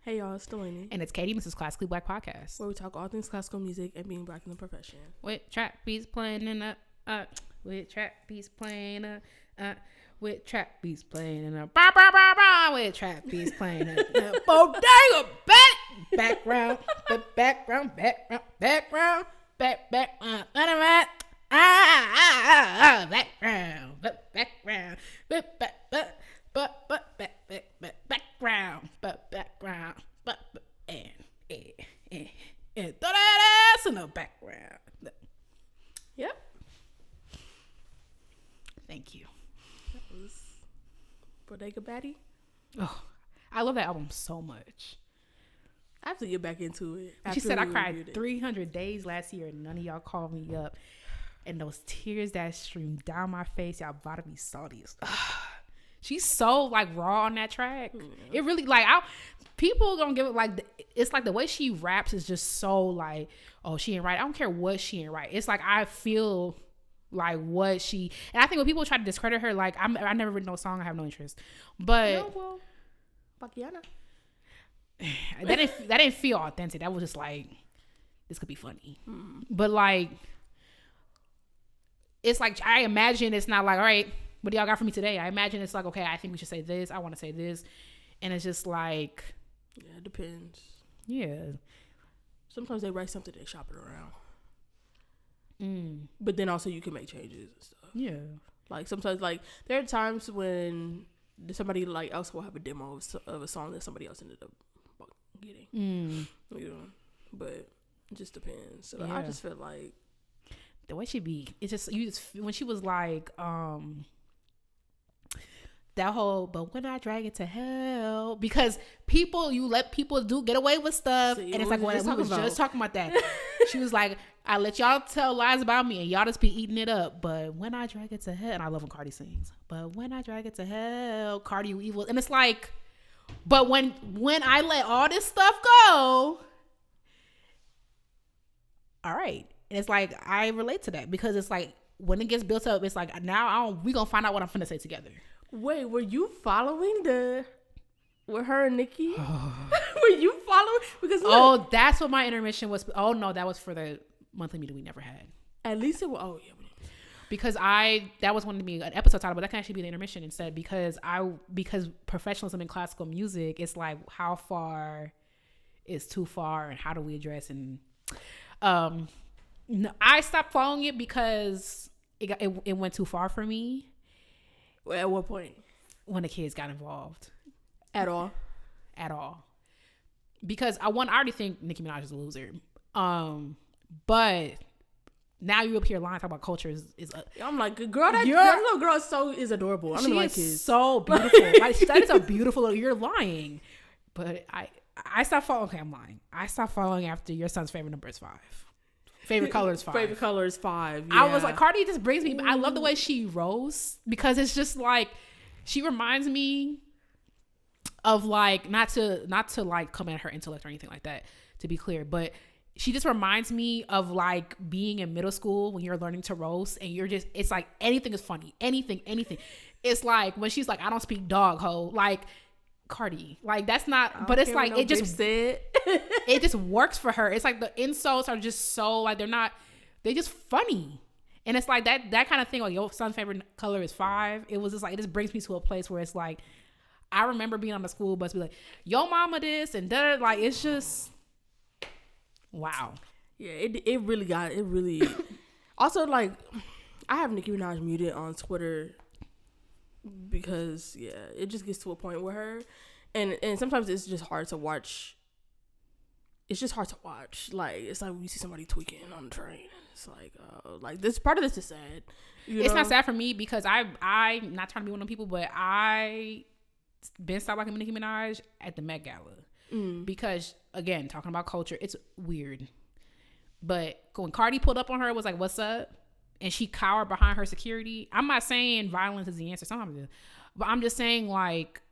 Hey y'all, it's Dalanie. And it's Katie, and this is Classically Black Podcast, where we talk all things classical music and being black in the profession. With trap beats playing in a with trap beats playing with trap beats playing in a with trap beats playing in a bodega background background background and throw that ass in the background. Yep. Thank you. That was Bodega Baddie. Oh, I love that album so much. I have to get back into it. She said I cried 300 days last year and none of y'all called me up. And those tears that streamed down my face, y'all about to be salty. She's so like raw on that track. It really like people don't give it like it's like the way she raps is just so like, oh, she ain't right. I don't care what she ain't right. It's like I feel like what she, and I think when people try to discredit her, like I never written no song, I have no interest. But no, well, Bakiana. that didn't feel authentic. That was just like, this could be funny. But like, it's like I imagine it's not like, all right, what do y'all got for me today? I imagine it's like, okay, I think we should say this. I want to say this, and it's just like, yeah, it depends. Yeah. Sometimes they write something, they shop it around. But then also you can make changes and stuff. Yeah. Like sometimes, like there are times when somebody like else will have a demo of a song that somebody else ended up getting. You know, but it just depends. So I just feel like the way she be, it's just when she was like that whole, but when I drag it to hell, because you let people get away with stuff. And it's like, we was just talking about that. She was like, I let y'all tell lies about me and y'all just be eating it up. But when I drag it to hell, and I love when Cardi sings, but when I drag it to hell, Cardi, you evil. And it's like, but when I let all this stuff go, all right. And it's like, I relate to that because it's like, when it gets built up, it's like, now we gonna find out what I'm finna say together. Wait, were you following with her and Nikki? Were you following? Because look, that's what my intermission was. Oh no, that was for the monthly meeting we never had. At least it was. Oh yeah. Because that was one to be an episode title, but that can actually be the intermission instead. Because professionalism in classical music, it's like how far is too far, and how do we address and no, I stopped following it because it went too far for me. At what point? When the kids got involved. At all. Because I already think Nicki Minaj is a loser. But now you up here lying talking about culture is I'm like, girl, that little girl is adorable. I don't like kids. So beautiful. Like, that is a beautiful little, you're lying. But I stopped following. Okay, I'm lying. I stopped following after your son's favorite number is 5. Favorite color is 5. Favorite color is 5. Yeah. I was like, Cardi just brings me. I love the way she roasts because it's just like she reminds me of like not to like come at her intellect or anything like that, to be clear, but she just reminds me of like being in middle school when you're learning to roast and it's like anything is funny, anything. It's like when she's like, I don't speak dog ho, like Cardi, like that's not, but it's like it just it just works for her. It's like the insults are just so like they're just funny, and it's like that kind of thing. Like your son's favorite color is 5. It was just like it just brings me to a place where it's like I remember being on the school bus, be like, yo mama this and that. Like it's just wow. Yeah, it really got it really. Also, like I have Nicki Minaj muted on Twitter. Because it just gets to a point with her, and sometimes it's just hard to watch. It's just hard to watch. Like it's like when you see somebody tweaking on the train. It's like this part of this is sad. It's not sad for me because I'm not trying to be one of them people, but I been stopped liking Nicki Minaj at the Met Gala because again talking about culture, it's weird. But when Cardi pulled up on her, it was like, "What's up?" And she cowered behind her security. I'm not saying violence is the answer. Sometimes it is. But I'm just saying, like,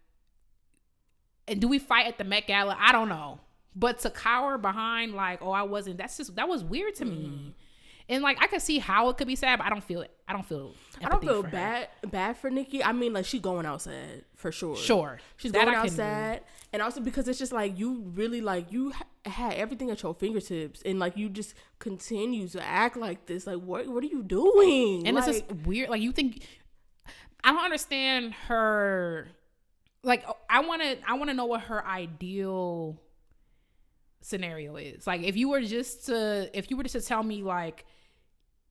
and do we fight at the Met Gala? I don't know. But to cower behind, like, oh, I wasn't, that was weird to me. And like I can see how it could be sad, but I don't feel it. I don't feel bad for Nikki. I mean, like she going outside for sure. She's that going outside, and also because it's just like you really like you had everything at your fingertips, and like you just continue to act like this. Like what are you doing? And like, it's just weird. Like you think I don't understand her. Like I want to know what her ideal scenario is. Like if you were just to tell me like,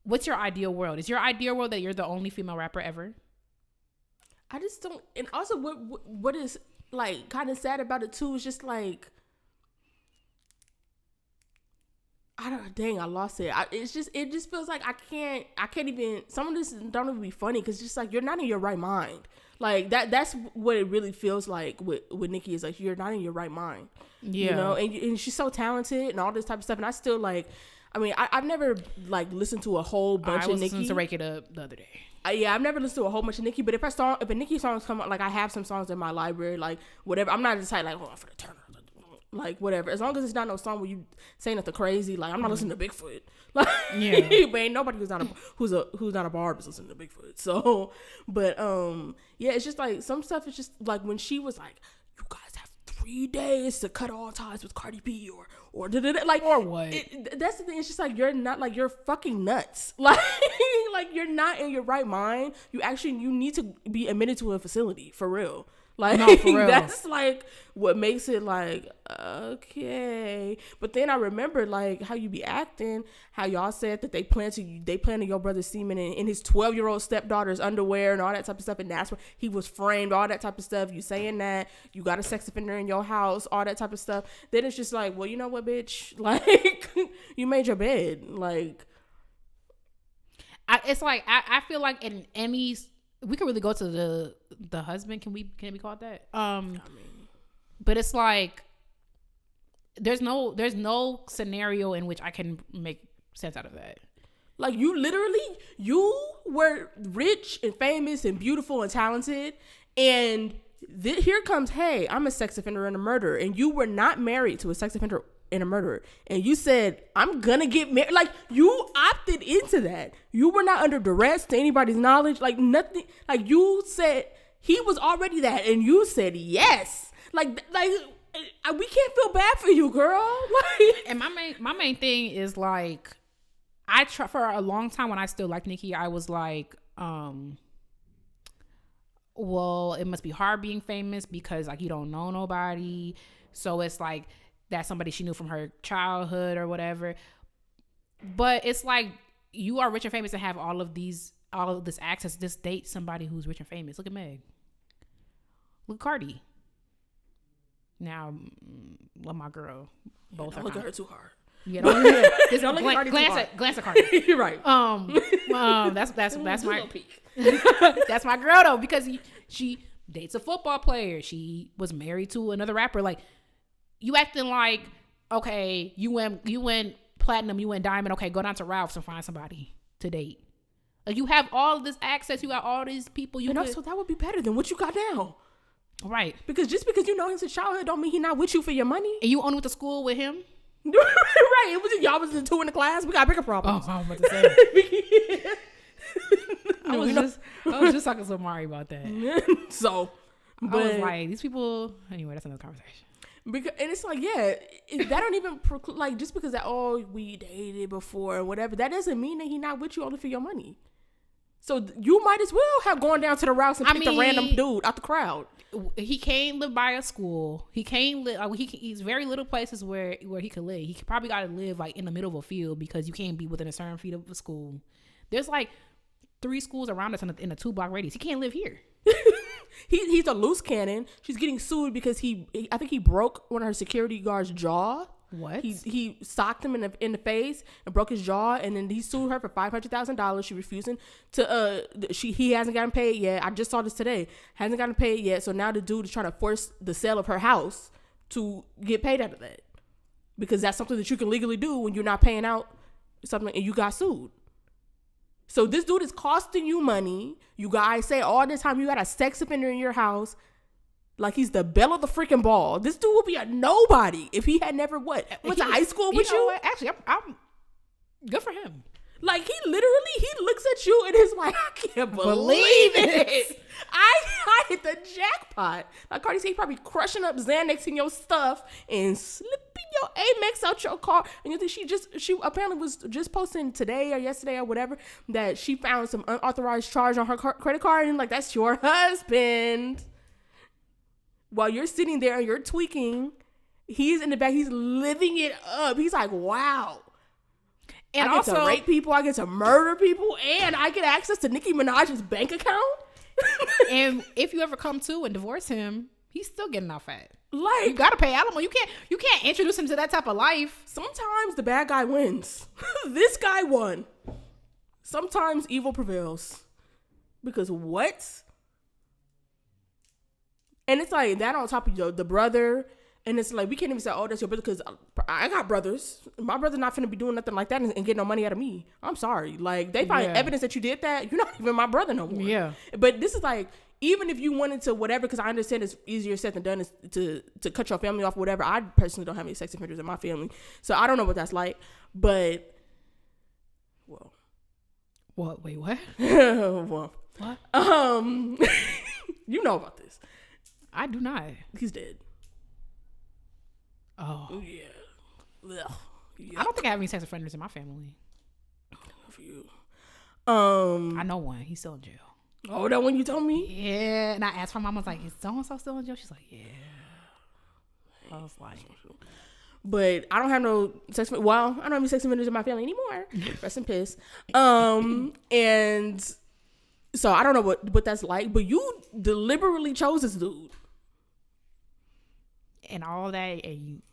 what's your ideal world? Is your ideal world that you're the only female rapper ever? I just don't. And also what is like kind of sad about it too is just like, I lost it. It just feels like I can't even, some of this don't even be funny because just like you're not in your right mind. Like that's what it really feels like with Nikki is like you're not in your right mind. Yeah. You know, and she's so talented and all this type of stuff. And I still like, I mean, I've never like listened to a whole bunch of Nikki. I was listening to Rake It Up the other day. Yeah, I've never listened to a whole bunch of Nikki, but if a Nikki songs come out, like I have some songs in my library, like whatever. I'm not just like, oh, I'm for the Turner. Like whatever, as long as it's not no song where you say nothing crazy. Like I'm not listening to Bigfoot. Like, yeah, but ain't nobody who's not a barb is listening to Bigfoot. So, but yeah, it's just like some stuff is just like when she was like, you guys have 3 days to cut all ties with Cardi B or like or what? That's the thing. It's just like you're not like you're fucking nuts. Like like you're not in your right mind. You need to be admitted to a facility for real. Like, no, for real. That's like what makes it like, okay. But then I remember like how you be acting, how y'all said that they planted your brother's semen in his 12-year-old stepdaughter's underwear and all that type of stuff. And that's where he was framed, all that type of stuff. You saying that you got a sex offender in your house, all that type of stuff. Then it's just like, well, you know what, bitch? Like, you made your bed. Like, it's like, I feel like in any, we could really go to the husband. Can we call it that? I mean, but it's like there's no scenario in which I can make sense out of that. Like you were rich and famous and beautiful and talented, and here comes, hey, I'm a sex offender and a murderer, and you were not married to a sex offender and a murderer, and you said I'm gonna get married. Like you opted into that. You were not under duress to anybody's knowledge. Like nothing. Like you said he was already that, and you said yes. Like we can't feel bad for you, girl. Like, and my main thing is like I try for a long time when I still liked Nikki. I was like, well, it must be hard being famous because like you don't know nobody. So it's like that's somebody she knew from her childhood or whatever. But it's like you are rich and famous and have all of this access. Just date somebody who's rich and famous. Look at Meg. Look at Cardi. Now, love my girl. Both don't look at her too hard. Yeah, don't look at Cardi glance at Cardi. You're right. That's my peak. That's my girl though, because she dates a football player. She was married to another rapper. Like you acting like, okay, you went platinum, you went diamond. Okay, go down to Ralph's and find somebody to date. Like you have all this access. You got all these people. Also that would be better than what you got now. Right. Because just because you know him since childhood don't mean he not with you for your money. And you only went to school with him. Right. It was y'all was the two in the class. We got bigger problems. Oh, I was about to say. I was just talking to Mari about that. So, but I was like, these people. Anyway, that's another conversation. Because and it's like, yeah, that don't even like just because that we dated before or whatever. That doesn't mean that he not with you only for your money. So you might as well have gone down to the routes and picked a random dude out the crowd. He can't live by a school. He can't live. He's very little places where he could live. He probably got to live like in the middle of a field because you can't be within a certain feet of a school. There's like 3 schools around us in a 2-block radius. He can't live here. He's a loose cannon. She's getting sued because I think he broke one of her security guards' jaw. What? He socked him in the face and broke his jaw, and then he sued her for $500,000. She refusing to. He hasn't gotten paid yet. I just saw this today. Hasn't gotten paid yet. So now the dude is trying to force the sale of her house to get paid out of that, because that's something that you can legally do when you're not paying out something and you got sued. So this dude is costing you money. You guys say all this time you got a sex offender in your house. Like he's the belle of the freaking ball. This dude would be a nobody if he had never went to high school with you. Actually, I'm good for him. Like, he looks at you and is like, I can't believe it. I hit the jackpot. Like, Cardi said, he probably crushing up Xanax in your stuff and slipping your Amex out your car. And you think she apparently was just posting today or yesterday or whatever that she found some unauthorized charge on her credit card. And like, that's your husband. While you're sitting there and you're tweaking, he's in the back. He's living it up. He's like, wow. And I get to rape people, I get to murder people, and I get access to Nicki Minaj's bank account. And if you ever come to and divorce him, he's still getting off at. Like, you gotta pay alimony. You can't introduce him to that type of life. Sometimes the bad guy wins. This guy won. Sometimes evil prevails. Because what? And it's like that on top of the brother. And it's like, we can't even say, oh, that's your brother, because I got brothers. My brother's not finna be doing nothing like that and get no money out of me. I'm sorry. Like, they find evidence that you did that, you're not even my brother no more. Yeah. But this is like, even if you wanted to whatever, because I understand it's easier said than done is to cut your family off, whatever. I personally don't have any sex offenders in my family. So I don't know what that's like. But, well. What? Wait, what? Well. What? You know about this. I do not. He's dead. Oh. Yeah. Ugh. I don't think I have any sex offenders in my family. For you. I know one. He's still in jail. Oh, that one you told me? Yeah. And I asked my mom, I was like, is so-and-so still in jail? She's like, yeah. I was like... But I don't have no sex... Well, I don't have any sex offenders in my family anymore. Rest in piss. And so I don't know what that's like, but you deliberately chose this dude. And all that, and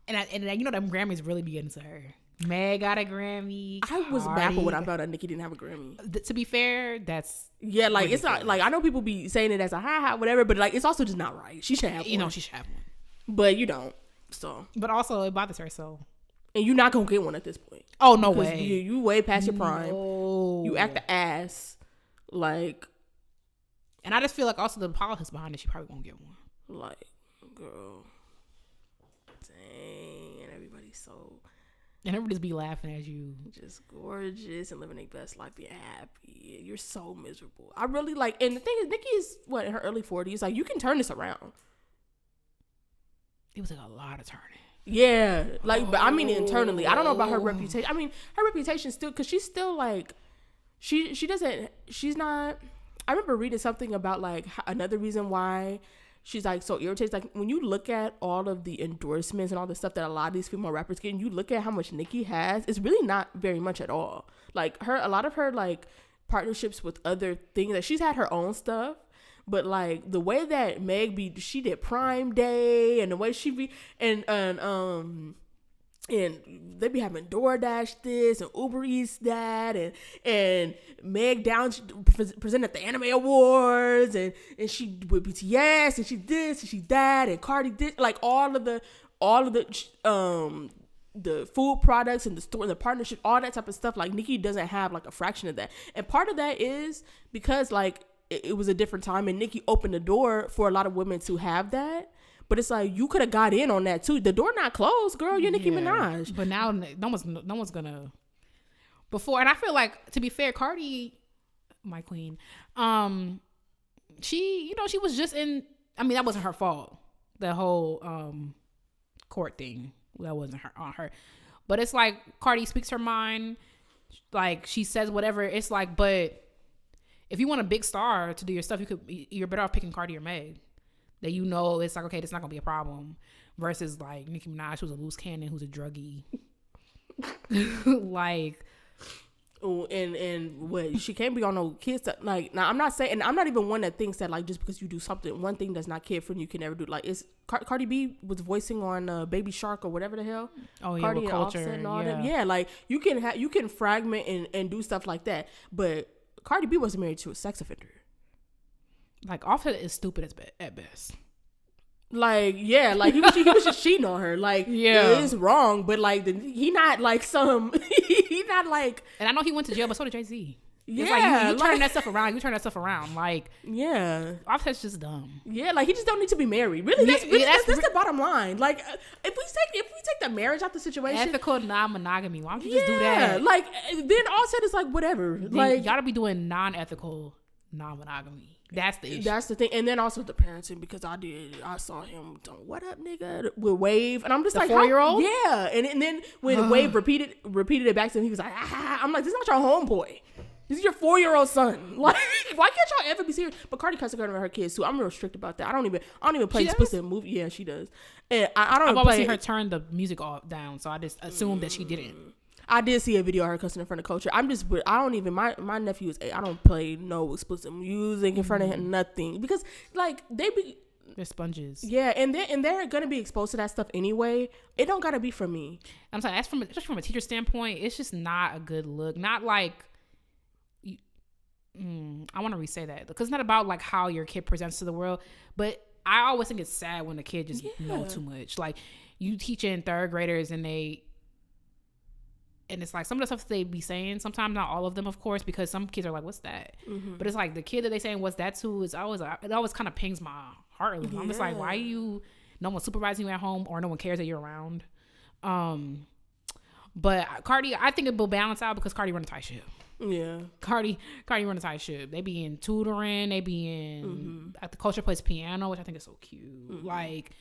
you know them Grammys really be getting to her. Meg got a Grammy. I was baffled when I found out Nicki didn't have a Grammy. To be fair, that's like ridiculous. It's not like, I know people be saying it as a ha whatever, but like it's also just not right. She should have one. You know, she should have one, but you don't. So, but also it bothers her. So, and you're not gonna get one at this point. Oh no way! You way past your prime. No. You act the ass, like. And I just feel like also the politics behind it, she probably won't get one. Like. Girl, dang, and everybody's so, and everybody just be laughing at you, just gorgeous and living their best life. You're happy. You're so miserable. I really like, and the thing is, Nicki is in her early 40s. Like, you can turn this around. It was like a lot of turning. Yeah, like, but I mean internally. I don't know about her reputation. I mean, her reputation still, because she's still like, she's not. I remember reading something about like another reason why she's like so irritated. Like, when you look at all of the endorsements and all the stuff that a lot of these female rappers get, and you look at how much Nicki has, it's really not very much at all. Like, a lot of her like partnerships with other things, that she's had her own stuff, but like the way that Meg she did Prime Day, and the way she be and they be having DoorDash this and Uber Eats that, and Meg Down presented at the Anime Awards, and she with BTS, and she this and she that, and Cardi did like all of the food products and the store and the partnership, all that type of stuff. Like, Nicki doesn't have like a fraction of that, and part of that is because like it was a different time, and Nicki opened the door for a lot of women to have that. But it's like, you could have got in on that too. The door not closed, girl. You're Nicki Minaj. But now no one's gonna. Before, and I feel like, to be fair, Cardi, my queen, she was just in. I mean, that wasn't her fault. The whole court thing, that wasn't on her. But it's like, Cardi speaks her mind. Like, she says whatever. It's like, but if you want a big star to do your stuff, you're better off picking Cardi or Meg. That it's like, okay, this is not gonna be a problem, versus like Nicki Minaj, who's a loose cannon, who's a druggie. Like, oh, and what, she can't be on no kids that, like, now I'm not saying, and I'm not even one that thinks that like just because you do something, one thing that's not kid friendly, you can never do. Like, it's Cardi B was voicing on Baby Shark or whatever the hell. Oh yeah, Cardi with and Culture, Offset and all that. Yeah, like you can fragment and do stuff like that, but Cardi B wasn't married to a sex offender. Like, Offset is stupid at best. Like, yeah, like he was just cheating on her. Like, yeah, it is wrong, but like he not like he not like. And I know he went to jail, but so did Jay-Z. Yeah, it's like you turn that stuff around. You turn that stuff around. Like, yeah, Offset's just dumb. Yeah, like he just don't need to be married. Really, that's the bottom line. Like, if we take the marriage out the situation. Ethical non-monogamy. Why don't you just do that? Like, then all said is like, whatever. Then like, you gotta be doing non-ethical non-monogamy. That's the issue. That's the thing. And then also the parenting, because I saw him doing, what up, nigga, with Wave. And I'm just the like, 4-year-old? Yeah. And then when Wave repeated it back to him, he was like, I'm like, this is not your homeboy. This is your 4-year-old son. Like, why can't y'all ever be serious? But Cardi cussing her kids too. I'm real strict about that. I don't even play explicit movie. Yeah, she does. And I've always seen her turn the music off down, so I just assumed that she didn't. I did see a video of her cussing in front of Culture. I don't even, my nephew is 8. I don't play no explicit music in front of him, nothing. Because, like, they're sponges. Yeah, and they're going to be exposed to that stuff anyway. It don't got to be for me. I'm sorry, especially from a teacher standpoint, it's just not a good look. Not like, I want to re-say that. Because it's not about, like, how your kid presents to the world. But I always think it's sad when the kid just know too much. Like, you teaching 3rd graders and it's like some of the stuff they be saying, sometimes not all of them, of course, because some kids are like, what's that? Mm-hmm. But it's like the kid that they saying, what's that to, it always kind of pings my heart a little. I'm just like, why no one supervising you at home or no one cares that you're around? But Cardi, I think it will balance out because Cardi run a tight ship. Yeah. Cardi run a tight ship. They be in tutoring. They be in, at the Culture plays piano, which I think is so cute. Mm-hmm. Like,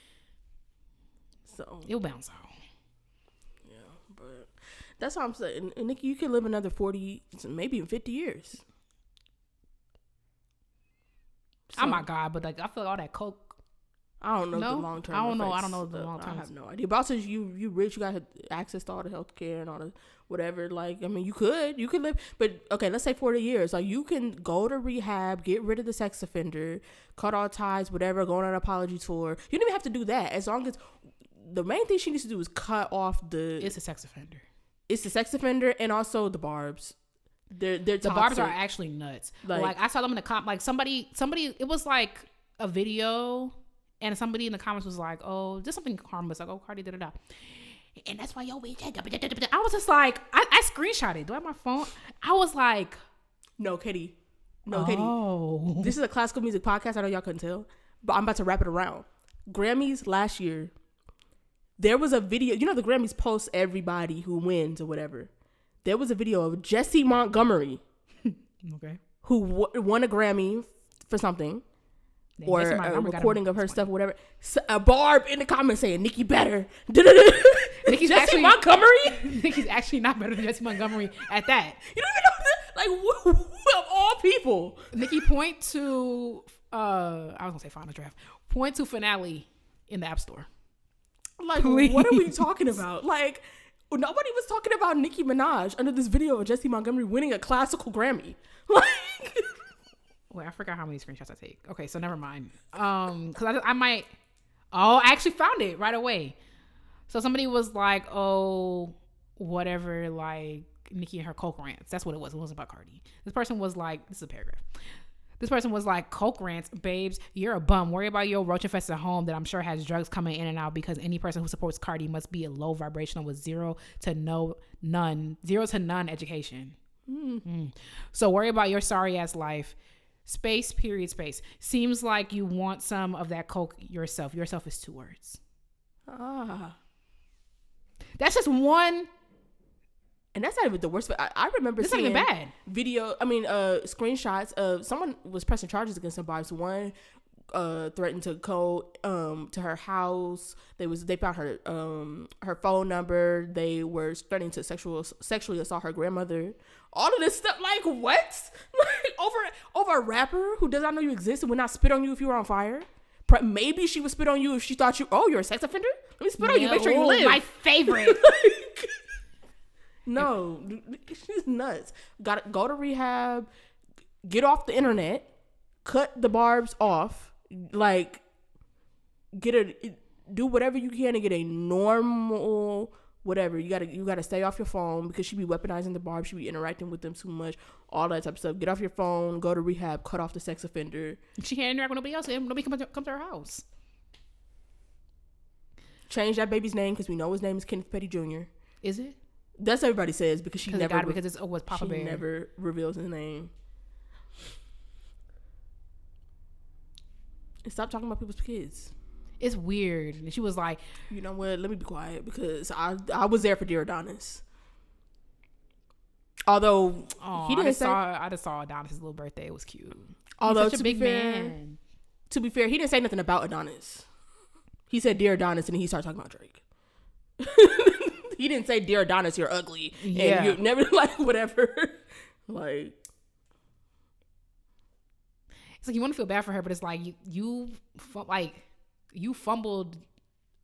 so it'll bounce out. Yeah, but that's what I'm saying. And Nikki, you could live another 40, maybe even 50 years. So, oh my God, but like I feel like all that coke. I don't know the long term. I don't know the long term. I have no idea. But also, you rich, you got access to all the health care and all the whatever. Like, I mean, you could live. But okay, let's say 40 years. Like, you can go to rehab, get rid of the sex offender, cut all ties, whatever. Go on an apology tour. You don't even have to do that. As long as the main thing she needs to do is cut off the. It's a sex offender. It's the sex offender and also the barbs. They're the toxic. Barbs are actually nuts. Like I saw them in the like somebody. It was like a video. And somebody in the comments was like, oh, just something harmless. Like, oh, Cardi, da-da-da. And that's why, yo, I was just like, I screenshot it. Do I have my phone? I was like. No, Katie. Katie. This is a classical music podcast. I know y'all couldn't tell. But I'm about to wrap it around. Grammys last year, there was a video. You know the Grammys post everybody who wins or whatever. There was a video of Jessie Montgomery. Okay. Who won a Grammy for something. Or a recording of her stuff, whatever. So, a barb in the comments saying Nicki better. Nicki's Jessie Montgomery. Nicki's actually not better than Jessie Montgomery at that. You don't even know that. Like, of all people, Nicki point to I was gonna say Final Draft. Point to Finale in the App Store. Like, please. What are we talking about? Like, nobody was talking about Nicki Minaj under this video of Jessie Montgomery winning a classical Grammy. Like. Wait, I forgot how many screenshots I take. Okay, so never mind. Because I might. Oh, I actually found it right away. So somebody was like, "Oh, whatever," like Nicki and her coke rants. That's what it was. It wasn't about Cardi. This person was like, "This is a paragraph." This person was like, "Coke rants, babes. You're a bum. Worry about your roach infested home that I'm sure has drugs coming in and out because any person who supports Cardi must be a low vibrational with zero to none education. So worry about your sorry ass life." Space, period, space. Seems like you want some of that coke yourself. Yourself is 2 words. That's just one. And that's not even the worst. But I remember this seeing not even bad. Screenshots of someone was pressing charges against somebody. So one threatened to go to her house. They found her phone number. They were threatening to sexually assault her grandmother. All of this stuff, like what? Like over a rapper who does not know you exist and would not spit on you if you were on fire. Maybe she would spit on you if she thought you're a sex offender. Let me spit on you. Make sure you live. My favorite. No, she's nuts. Got to go to rehab. Get off the internet. Cut the barbs off. Like, do whatever you can to get a normal whatever. You gotta stay off your phone because she be weaponizing the barb. She be interacting with them too much. All that type of stuff. Get off your phone. Go to rehab. Cut off the sex offender. She can't interact with nobody else. Nobody come to her house. Change that baby's name because we know his name is Kenneth Petty Jr. Is it? That's what everybody says because she never because it's was Papa Bear. She never reveals his name. And stop talking about people's kids. It's weird. And she was like, you know what? Let me be quiet because I was there for Dear Adonis. Although he didn't say. I just saw Adonis' little birthday. It was cute. Although He's such a big man. To be fair, he didn't say nothing about Adonis. He said Dear Adonis, and then he started talking about Drake. He didn't say Dear Adonis, you're ugly, and you never like whatever. Like, it's like you want to feel bad for her, but it's like you fumbled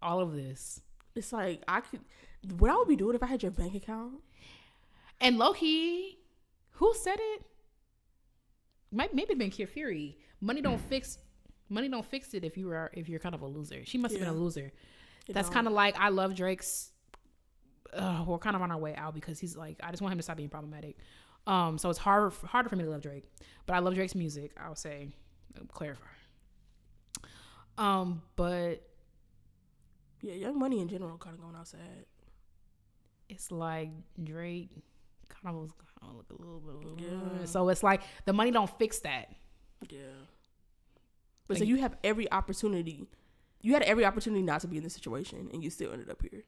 all of this. It's like what I would be doing if I had your bank account. And low-key, who said it? Maybe it's been Kid Fury. Money don't fix it if you're kind of a loser. She must have been a loser. That's kind of like I love Drake's. We're kind of on our way out because he's like, I just want him to stop being problematic. So it's harder for me to love Drake, but I love Drake's music. I would say, clarify. But yeah, Young Money in general kind of going outside. It's like Drake kind of look a little bit. Yeah. So it's like the money don't fix that. Yeah. But like, so you have every opportunity. You had every opportunity not to be in this situation, and you still ended up here.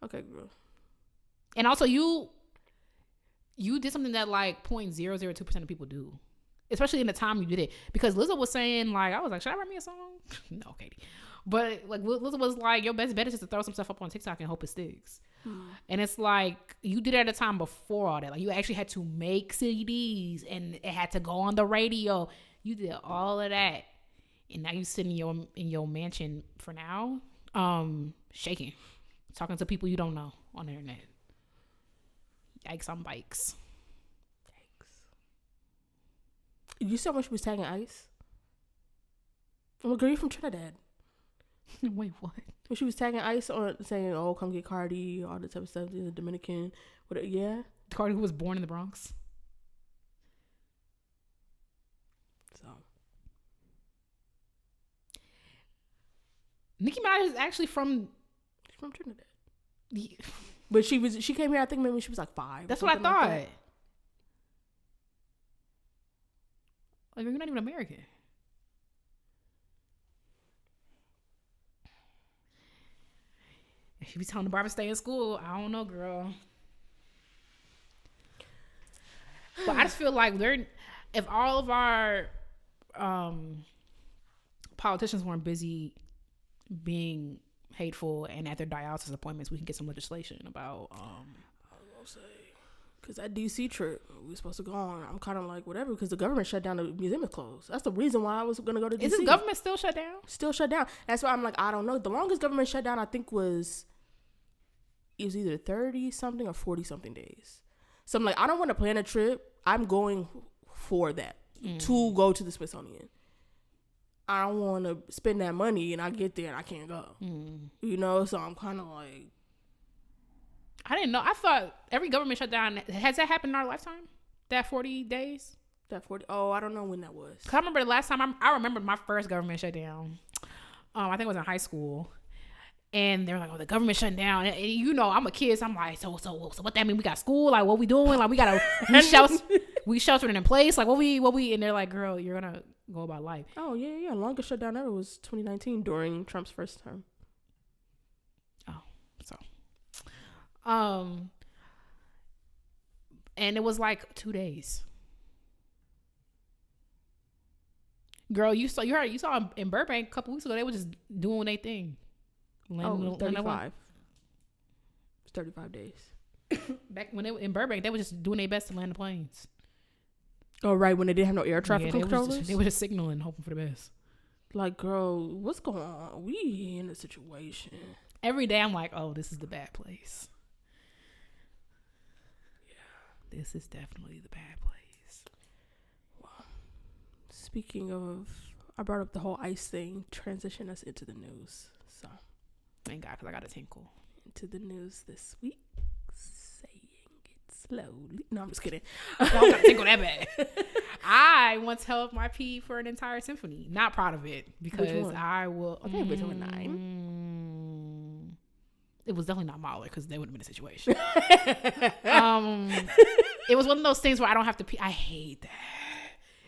Okay, girl. And also, you did something that like 0.002% of people do, especially in the time you did it. Because Lizzo was saying, like, I was like, should I write me a song? No, Katie. But like Lizzo was like, your best bet is just to throw some stuff up on TikTok and hope it sticks. And it's like you did it at a time before all that. Like you actually had to make CDs and it had to go on the radio. You did all of that, and now you sit in your mansion for now, shaking, talking to people you don't know on the internet. Yikes on bikes. Yikes. You saw when she was tagging Ice? I'm a girl from Trinidad. Wait, what? When she was tagging Ice on saying, "Oh, come get Cardi," all that type of stuff. The Dominican, yeah. Cardi, who was born in the Bronx. So, Nicki Minaj is actually from Trinidad. Yeah. But she came here, I think maybe when she was like 5. That's what I thought. Like, you're not even American. If you be telling the barber stay in school, I don't know, girl. But I just feel like if all of our politicians weren't busy being hateful and at their dialysis appointments, we can get some legislation about I was gonna say, because that DC trip we were supposed to go on, I'm kind of like whatever, because the government shut down, the museum is closed. That's the reason why I was gonna go to DC. Is the government still shut down? Still shut down. That's why I'm like, I don't know. The longest government shutdown I think was either 30 something or 40 something days. So I'm like, I don't want to plan a trip. I'm going for that to go to the Smithsonian. I don't want to spend that money and I get there and I can't go. You know, so I'm kind of like, I didn't know. I thought every government shutdown, has that happened in our lifetime? That 40 days? That 40? Oh, I don't know when that was. Cause I remember the last time, I remember my first government shutdown. I think it was in high school. And they're like, oh, the government shutting down. And you know, I'm a kid, so I'm like, so what that mean? We got school? Like, what we doing? Like, we sheltering in place? Like, what we? And they're like, girl, you're going to go about life. Oh, yeah. Longest shutdown ever was 2019 during Trump's first term. Oh, so. And it was like 2 days. Girl, you saw in Burbank a couple weeks ago, they were just doing their thing. 35. It's 35 days. Back when they were in Burbank, they were just doing their best to land the planes. Oh, right, when they didn't have no air traffic controllers? They were just signaling, hoping for the best. Like, girl, what's going on? We in a situation. Every day I'm like, oh, this is the bad place. Yeah. This is definitely the bad place. Well, speaking of, I brought up the whole ICE thing, transition us into the news. So, thank God, because I got a tinkle. Into the news this week, saying it slowly. No, I'm just kidding. I don't got a tinkle that bad. I once held my pee for an entire symphony. Not proud of it because I will. Okay, Beethoven 9. It was definitely not Mahler because they would have been a situation. It was one of those things where I don't have to pee. I hate that.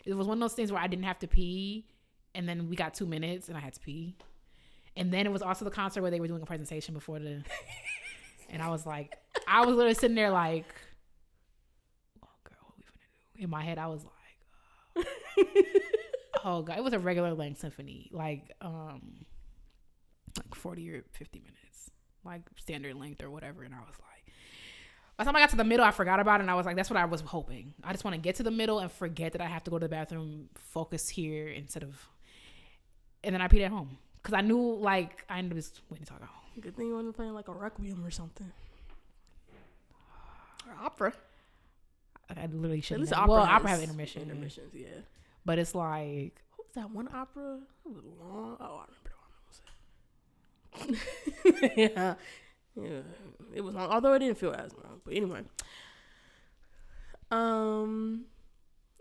It was one of those things where I didn't have to pee, and then we got 2 minutes, and I had to pee. And then it was also the concert where they were doing a presentation before the, and I was literally sitting there like, oh girl, what we finna do? In my head, I was like, oh god, it was a regular length symphony, like 40 or 50 minutes, like standard length or whatever. And I was like, by the time I got to the middle, I forgot about it, and I was like, that's what I was hoping. I just want to get to the middle and forget that I have to go to the bathroom, focus here instead of, and then I peed at home. Because I knew, like, I was waiting to talk at home. Good thing you wasn't playing like a requiem or something. Or opera. I literally shouldn't. Opera have intermission. Intermissions, yeah. But it's like, what was that one opera? It was long. Oh, I remember the one I was saying. Yeah, it was long. Although it didn't feel as long. But anyway.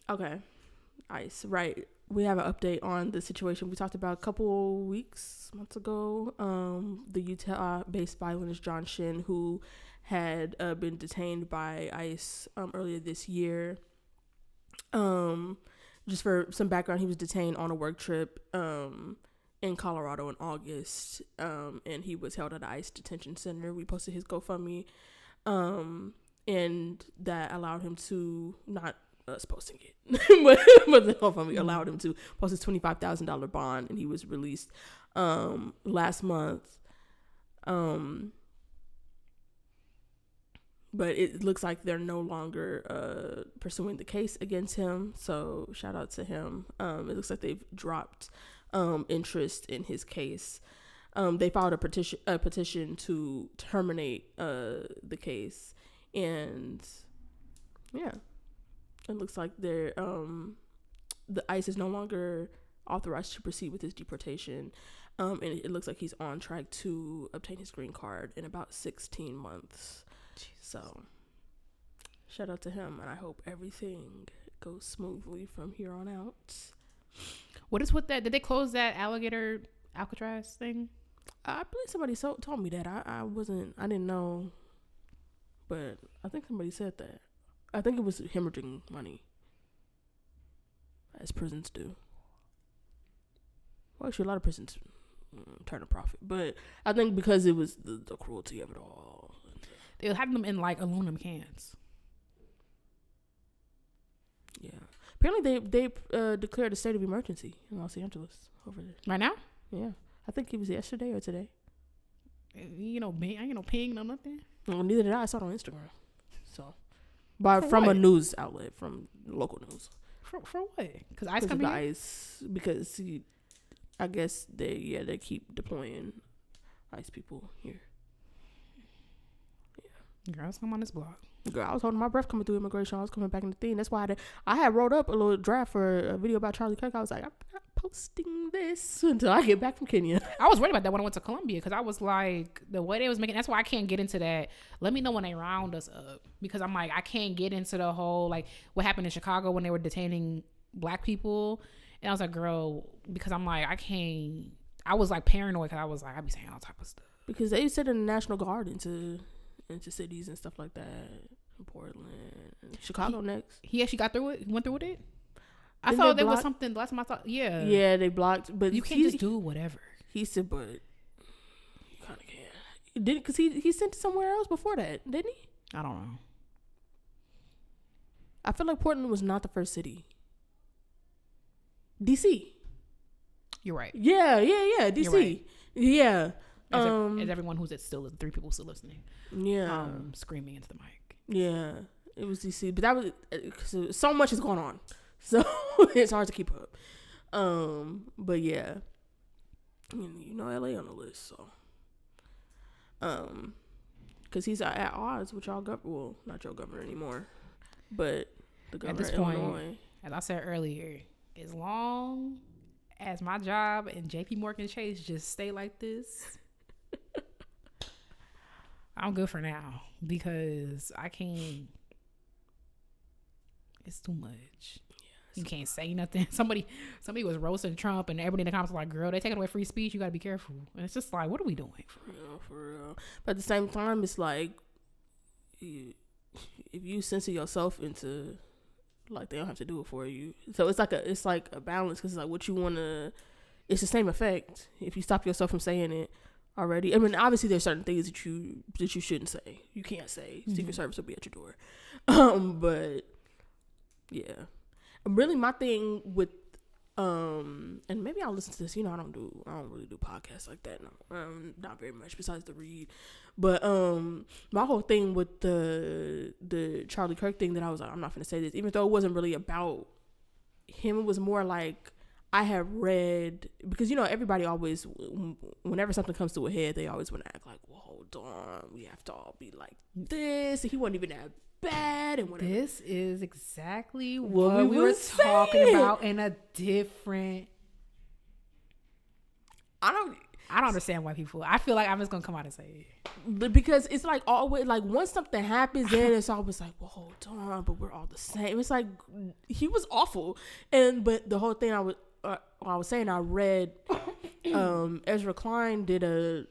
Okay. Ice, right. We have an update on the situation we talked about a couple months ago. The Utah-based violinist John Shin, who had been detained by ICE earlier this year. Just for some background, he was detained on a work trip in Colorado in August, and he was held at an ICE detention center. We posted his GoFundMe, and that allowed him to not us posting it, but the GoFundMe allowed him to post his $25,000 bond, and he was released last month. But it looks like they're no longer pursuing the case against him. So shout out to him. It looks like they've dropped interest in his case. They filed a petition to terminate the case, and yeah. It looks like the ICE is no longer authorized to proceed with his deportation, and it looks like he's on track to obtain his green card in about 16 months. Jesus. So, shout out to him, and I hope everything goes smoothly from here on out. What is with that? Did they close that Alcatraz thing? I believe somebody told me that. I didn't know, but I think somebody said that. I think it was hemorrhaging money, as prisons do. Well, actually, a lot of prisons turn a profit, but I think because it was the cruelty of it all. They had them in like aluminum cans. Yeah. Apparently, they declared a state of emergency in Los Angeles over there. Right now? Yeah. I think it was yesterday or today. You know, I ain't no ping, no nothing. Well, neither did I. I saw it on Instagram. So. From a news outlet, from local news. For what? Because ICE coming here? Because I guess they keep deploying ICE people here. Yeah. Girls, come on this block. Girl, I was holding my breath coming through immigration. I was coming back in the thing. That's why I had wrote up a little draft for a video about Charlie Kirk. I was like, I'm not posting this until I get back from Kenya. I was worried about that when I went to Colombia, because I was like, the way they was making, that's why I can't get into that. Let me know when they round us up, because I'm like, I can't get into the whole, like, what happened in Chicago when they were detaining black people. And I was like, girl, because I'm like, I was like paranoid, because I was like, I be saying all type of stuff. Because they sent in the National Guard into cities and stuff like that. In Portland, Chicago next. He actually got through it. Went through with it. I thought there was something. Last time I thought, yeah. Yeah, they blocked, but you can't just do whatever. He said, but you kind of can. Didn't, because he sent it somewhere else before that, didn't he? I don't know. I feel like Portland was not the first city. DC. You're right. Yeah. DC. Right. Yeah. As everyone who's still 3 people still listening. Yeah. Screaming into the mic. Yeah, it was DC, but that was cause so much is going on, so it's hard to keep up. But yeah, you know, LA on the list, so because he's at odds with y'all well, not your governor anymore, but the governor at this of point, Illinois. As I said earlier, as long as my job and JP Morgan Chase just stay like this, I'm good for now, because I can't. It's too much. Yeah, you can't say nothing. Somebody was roasting Trump, and everybody in the comments was like, "Girl, they taking away free speech. You got to be careful." And it's just like, what are we doing? For real. But at the same time, it's like, if you censor yourself into, like, they don't have to do it for you. So it's like a balance, because it's like what you want to it's the same effect if you stop yourself from saying it already. I mean, obviously there's certain things that you shouldn't say. You can't say. Secret Service will be at your door. But yeah, really my thing with and maybe I'll listen to this. You know, I don't really do podcasts like that. No, not very much besides the read. But my whole thing with the Charlie Kirk thing that I was like, I'm not gonna say this, even though it wasn't really about him. It was more like I have read, because you know everybody always, whenever something comes to a head, they always want to act like, well, hold on, we have to all be like this. And he wasn't even that bad and whatever. This is exactly what we were talking about in a different. I don't understand why people. I feel like I'm just gonna come out and say it, because it's like always like once something happens, then it's always like, well, hold on, but we're all the same. It's like he was awful, but the whole thing I was saying, I read Ezra Klein did a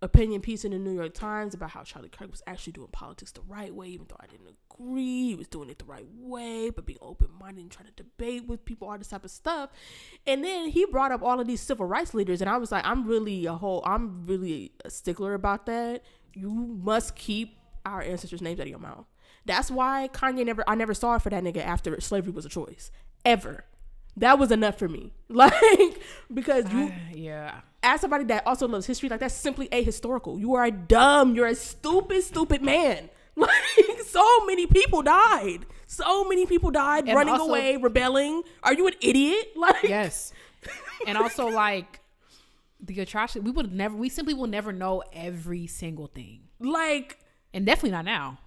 opinion piece in the New York Times about how Charlie Kirk was actually doing politics the right way, even though I didn't agree. He was doing it the right way, but being open-minded and trying to debate with people, all this type of stuff. And then he brought up all of these civil rights leaders, and I was like, I'm really a stickler about that. You must keep our ancestors' names out of your mouth. That's why I never saw it for that nigga after slavery was a choice. Ever. That was enough for me. Like, because as somebody that also loves history, like that's simply ahistorical. You're a stupid man. Like, so many people died. And running also, away, rebelling. Are you an idiot? Like, yes. And also, like, the atrocity, we simply will never know every single thing. Like, and definitely not now.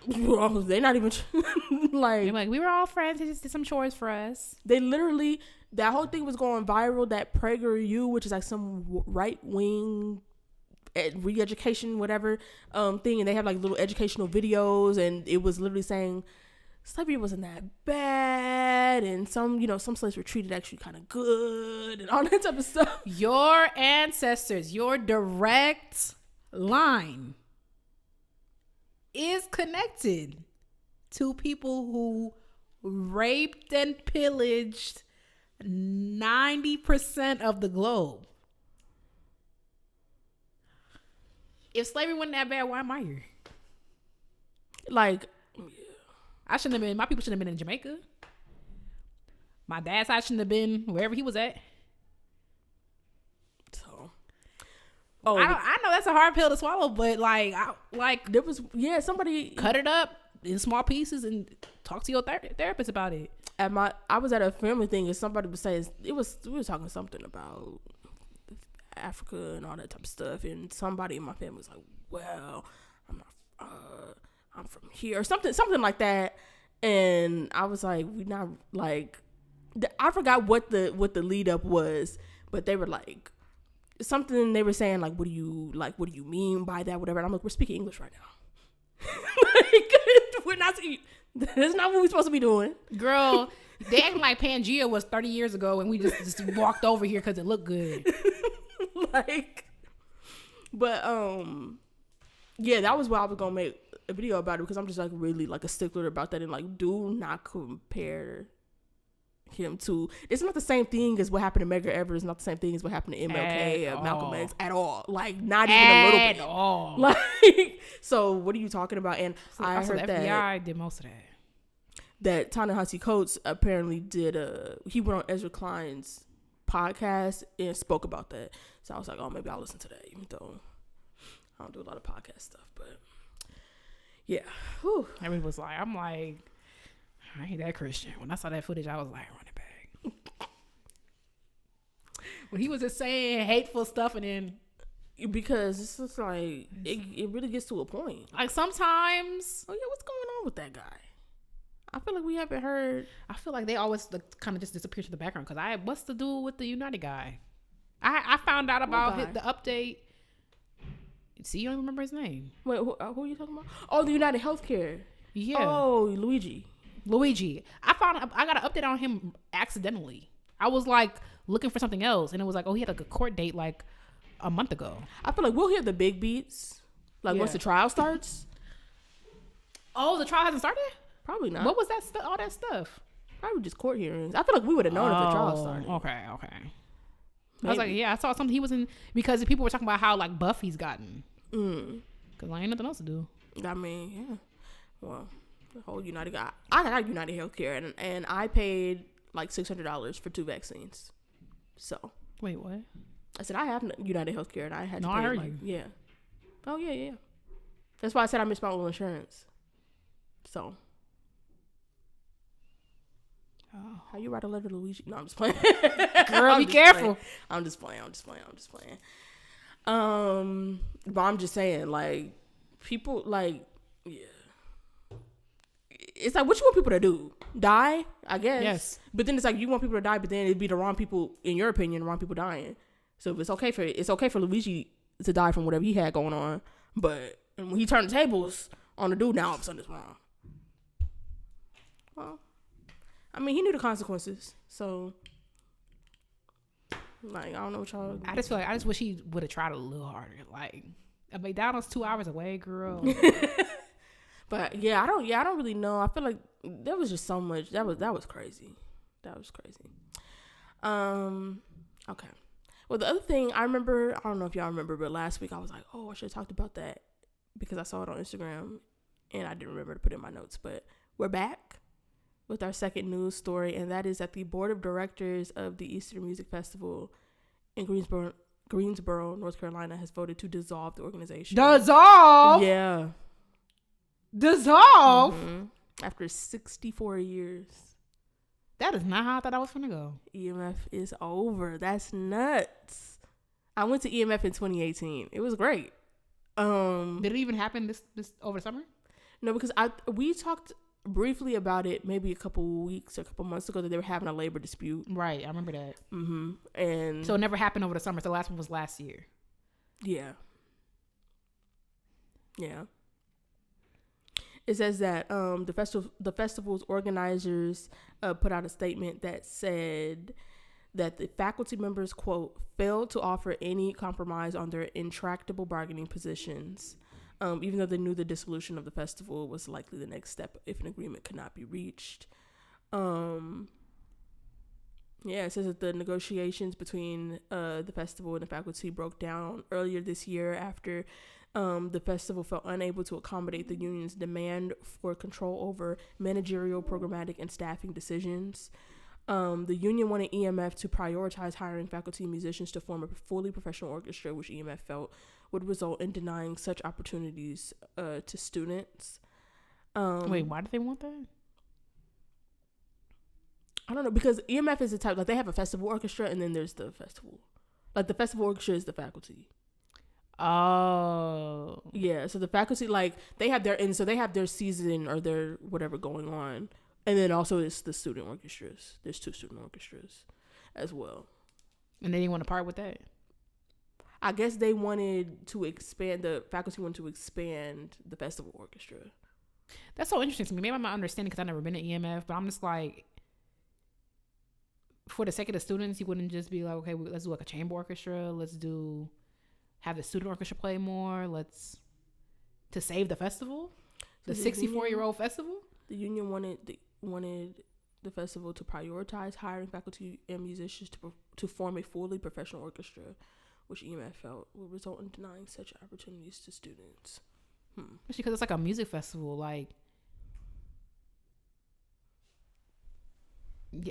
Well, they're not even like we were all friends. They just did some chores for us. They literally, that whole thing was going viral. That PragerU, which is like some right wing re-education whatever thing, and they have like little educational videos, and it was literally saying slavery wasn't that bad, and some slaves were treated actually kind of good, and all that type of stuff. Your ancestors, your direct line is connected to people who raped and pillaged 90% of the globe. If slavery wasn't that bad, why am I here? Like, I shouldn't have been. My people shouldn't have been in Jamaica. My dad's side shouldn't have been wherever he was at. Oh, I know that's a hard pill to swallow, but there was somebody cut it up in small pieces and talk to your therapist about it. I was at a family thing and somebody was saying we were talking something about Africa and all that type of stuff, and somebody in my family was like, well, I'm from here or something like that, and I was like, we not like, I forgot what the lead up was, but they were like something, they were saying like, what do you mean by that, whatever, and I'm like, we're speaking English right now. Like, we're not, that's not what we're supposed to be doing, girl. They acting like Pangea was 30 years ago and we just walked over here because it looked good. Like, but yeah, that was why I was gonna make a video about it, because I'm just like really like a stickler about that, and like, do not compare him to, it's not the same thing as what happened to Medgar Evers, not the same thing as what happened to MLK or Malcolm X at all, like not even a little bit at all. Like, so what are you talking about? And so I heard the that FBI did most of that Ta-Nehisi Coates apparently he went on Ezra Klein's podcast and spoke about that. So I was like, oh, maybe I'll listen to that, even though I don't do a lot of podcast stuff. But yeah, everyone was like, I'm like, I ain't that Christian. When I saw that footage, I was like, run it back. When he was just saying hateful stuff, and then because it's just like it really gets to a point. Like sometimes, oh yeah, what's going on with that guy? I feel like we haven't heard. I feel like they always kind of just disappear to the background. Because what's the deal with the United guy? I found out about the update. See, you don't remember his name. Wait, who are you talking about? Oh, the United Healthcare. Yeah. Oh, Luigi. I got an update on him accidentally. I was like looking for something else, and it was like, oh, he had like a court date like a month ago. I feel like we'll hear the big beats once the trial starts. Oh, the trial hasn't started? Probably not. What was that all that stuff? Probably just court hearings. I feel like we would have known if the trial started. Okay. I was like, yeah, I saw something he was in, because people were talking about how like buff he's gotten. Because I ain't nothing else to do. I mean, yeah. Well, the whole United I got United Healthcare, and I paid like $600 for 2 vaccines. So. Wait, what? I said I have United Healthcare, and I had to pay. I heard you. Yeah. Oh yeah. That's why I said I missed my own insurance. So. Oh. How you write a letter to Luigi? No, I'm just playing. Girl, be careful. I'm just playing. But I'm just saying, like, people, like, yeah. It's like, what you want people to do? Die? I guess. Yes. But then it's like, you want people to die, but then it'd be the wrong people, in your opinion, the wrong people dying. So if it's okay for Luigi to die from whatever he had going on, but when he turned the tables on the dude, now all of a sudden it's wrong. Well, I mean, he knew the consequences, so like, I don't know what y'all. I just feel like I just wish he would have tried a little harder. Like, McDonald's 2 hours away, girl. But yeah, I don't really know. I feel like there was just so much. That was crazy. Okay. Well, the other thing I remember, I don't know if y'all remember, but last week I was like, oh, I should have talked about that because I saw it on Instagram and I didn't remember to put it in my notes. But we're back with our second news story, and that is that the board of directors of the Easter Music Festival in Greensboro, North Carolina, has voted to dissolve the organization. Dissolve? Yeah. Dissolve? Mm-hmm. After 64 years. That is not how I thought I was going to go. EMF is over. That's nuts. I went to EMF in 2018. It was great. Did it even happen this over summer? No, because we talked briefly about it maybe a couple weeks or a couple months ago that they were having a labor dispute. Right, I remember that. Mm-hmm. And so it never happened over the summer. So the last one was last year. Yeah. It says that the festival's organizers put out a statement that said that the faculty members, quote, failed to offer any compromise on their intractable bargaining positions, even though they knew the dissolution of the festival was likely the next step if an agreement could not be reached. It says that the negotiations between the festival and the faculty broke down earlier this year after the festival felt unable to accommodate the union's demand for control over managerial, programmatic, and staffing decisions. The union wanted EMF to prioritize hiring faculty and musicians to form a fully professional orchestra, which EMF felt would result in denying such opportunities to students. Wait, why did they want that? I don't know, because EMF is the type, like, they have a festival orchestra and then there's the festival. Like, the festival orchestra is the faculty. Oh. Yeah, so the faculty, like, they have their season or their whatever going on. And then also it's the student orchestras. There's 2 student orchestras as well. And they didn't want to part with that? I guess they wanted to expand, the faculty wanted to expand the festival orchestra. That's so interesting to me. Maybe I'm not understanding because I've never been at EMF, but I'm just like, for the sake of the students, you wouldn't just be like, okay, let's do like a chamber orchestra. Have the student orchestra play more. To save the festival, the 64-year-old festival. The union wanted the festival to prioritize hiring faculty and musicians to form a fully professional orchestra, which EMF felt would result in denying such opportunities to students. Especially because it's like a music festival. Like,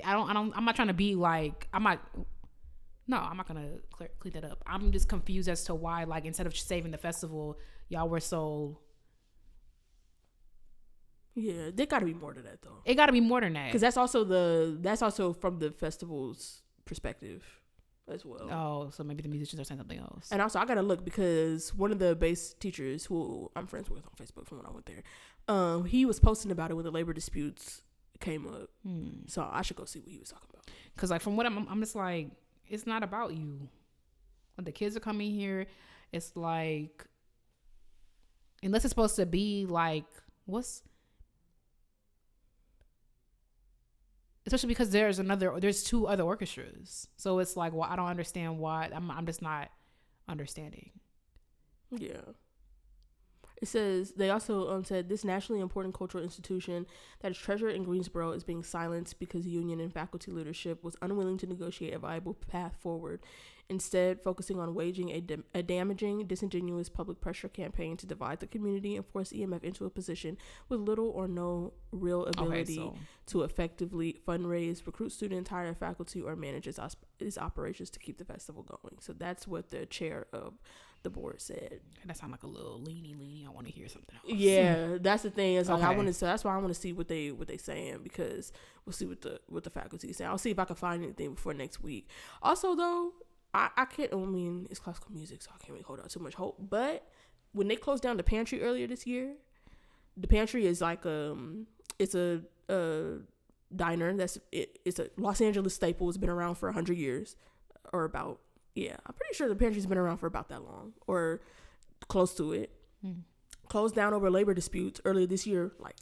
I'm not trying to be like, I'm not gonna clean that up. I'm just confused as to why, like, instead of saving the festival, y'all were so. Yeah, there got to be more to that though. It got to be more than that, because that's also from the festival's perspective as well. Oh, so maybe the musicians are saying something else. And also, I gotta look, because one of the bass teachers who I'm friends with on Facebook from when I went there, he was posting about it when the labor disputes came up. So I should go see what he was talking about. Because, like, from what I'm just like, it's not about you. When the kids are coming here, it's like, unless it's supposed to be like, especially because there's 2 other orchestras. So it's like, well, I don't understand why. I'm just not understanding. Yeah. It says, they also said this nationally important cultural institution that is treasured in Greensboro is being silenced because union and faculty leadership was unwilling to negotiate a viable path forward instead focusing on waging a damaging, disingenuous public pressure campaign to divide the community and force EMF into a position with little or no real ability to effectively fundraise, recruit students, hire faculty, or manage its operations to keep the festival going. So that's what the chair of the board said. That sounds like a little leany. I want to hear something else. Yeah, that's the thing. It's like I want to. So that's why I want to see what they saying, because we'll see what the faculty say. I'll see if I can find anything before next week. Also, though, I can't. I mean, it's classical music, so I can't really hold out too much hope. But when they closed down the pantry earlier this year, the pantry is like it's a diner it's a Los Angeles staple. It's been around for 100 years, or about. Yeah, I'm pretty sure the pantry's been around for about that long, or close to it. Closed down over labor disputes earlier this year, like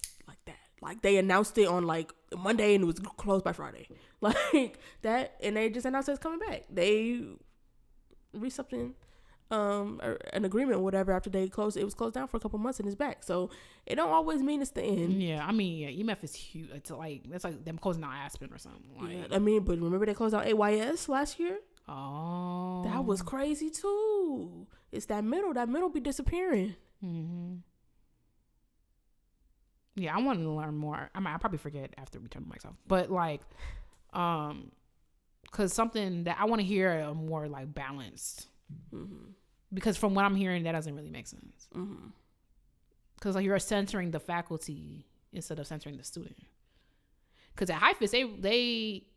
that. Like they announced it on like Monday and it was closed by Friday, like that. And they just announced it's coming back. They reached something, an agreement, or whatever. After they closed, it was closed down for a couple months and it's back. So it don't always mean it's the end. Yeah, I mean, EMF is huge. It's like them closing down Aspen or something. Like, yeah, I mean, but remember they closed down AYS last year? Oh, that was crazy too. It's that middle be disappearing. Yeah, I want to learn more. I mean, I'll probably forget after we turn the mics off, but like, because something that I want to hear a more like balanced, because from what I'm hearing, that doesn't really make sense. Because like you're censoring the faculty instead of censoring the student. Because at HIFIS, they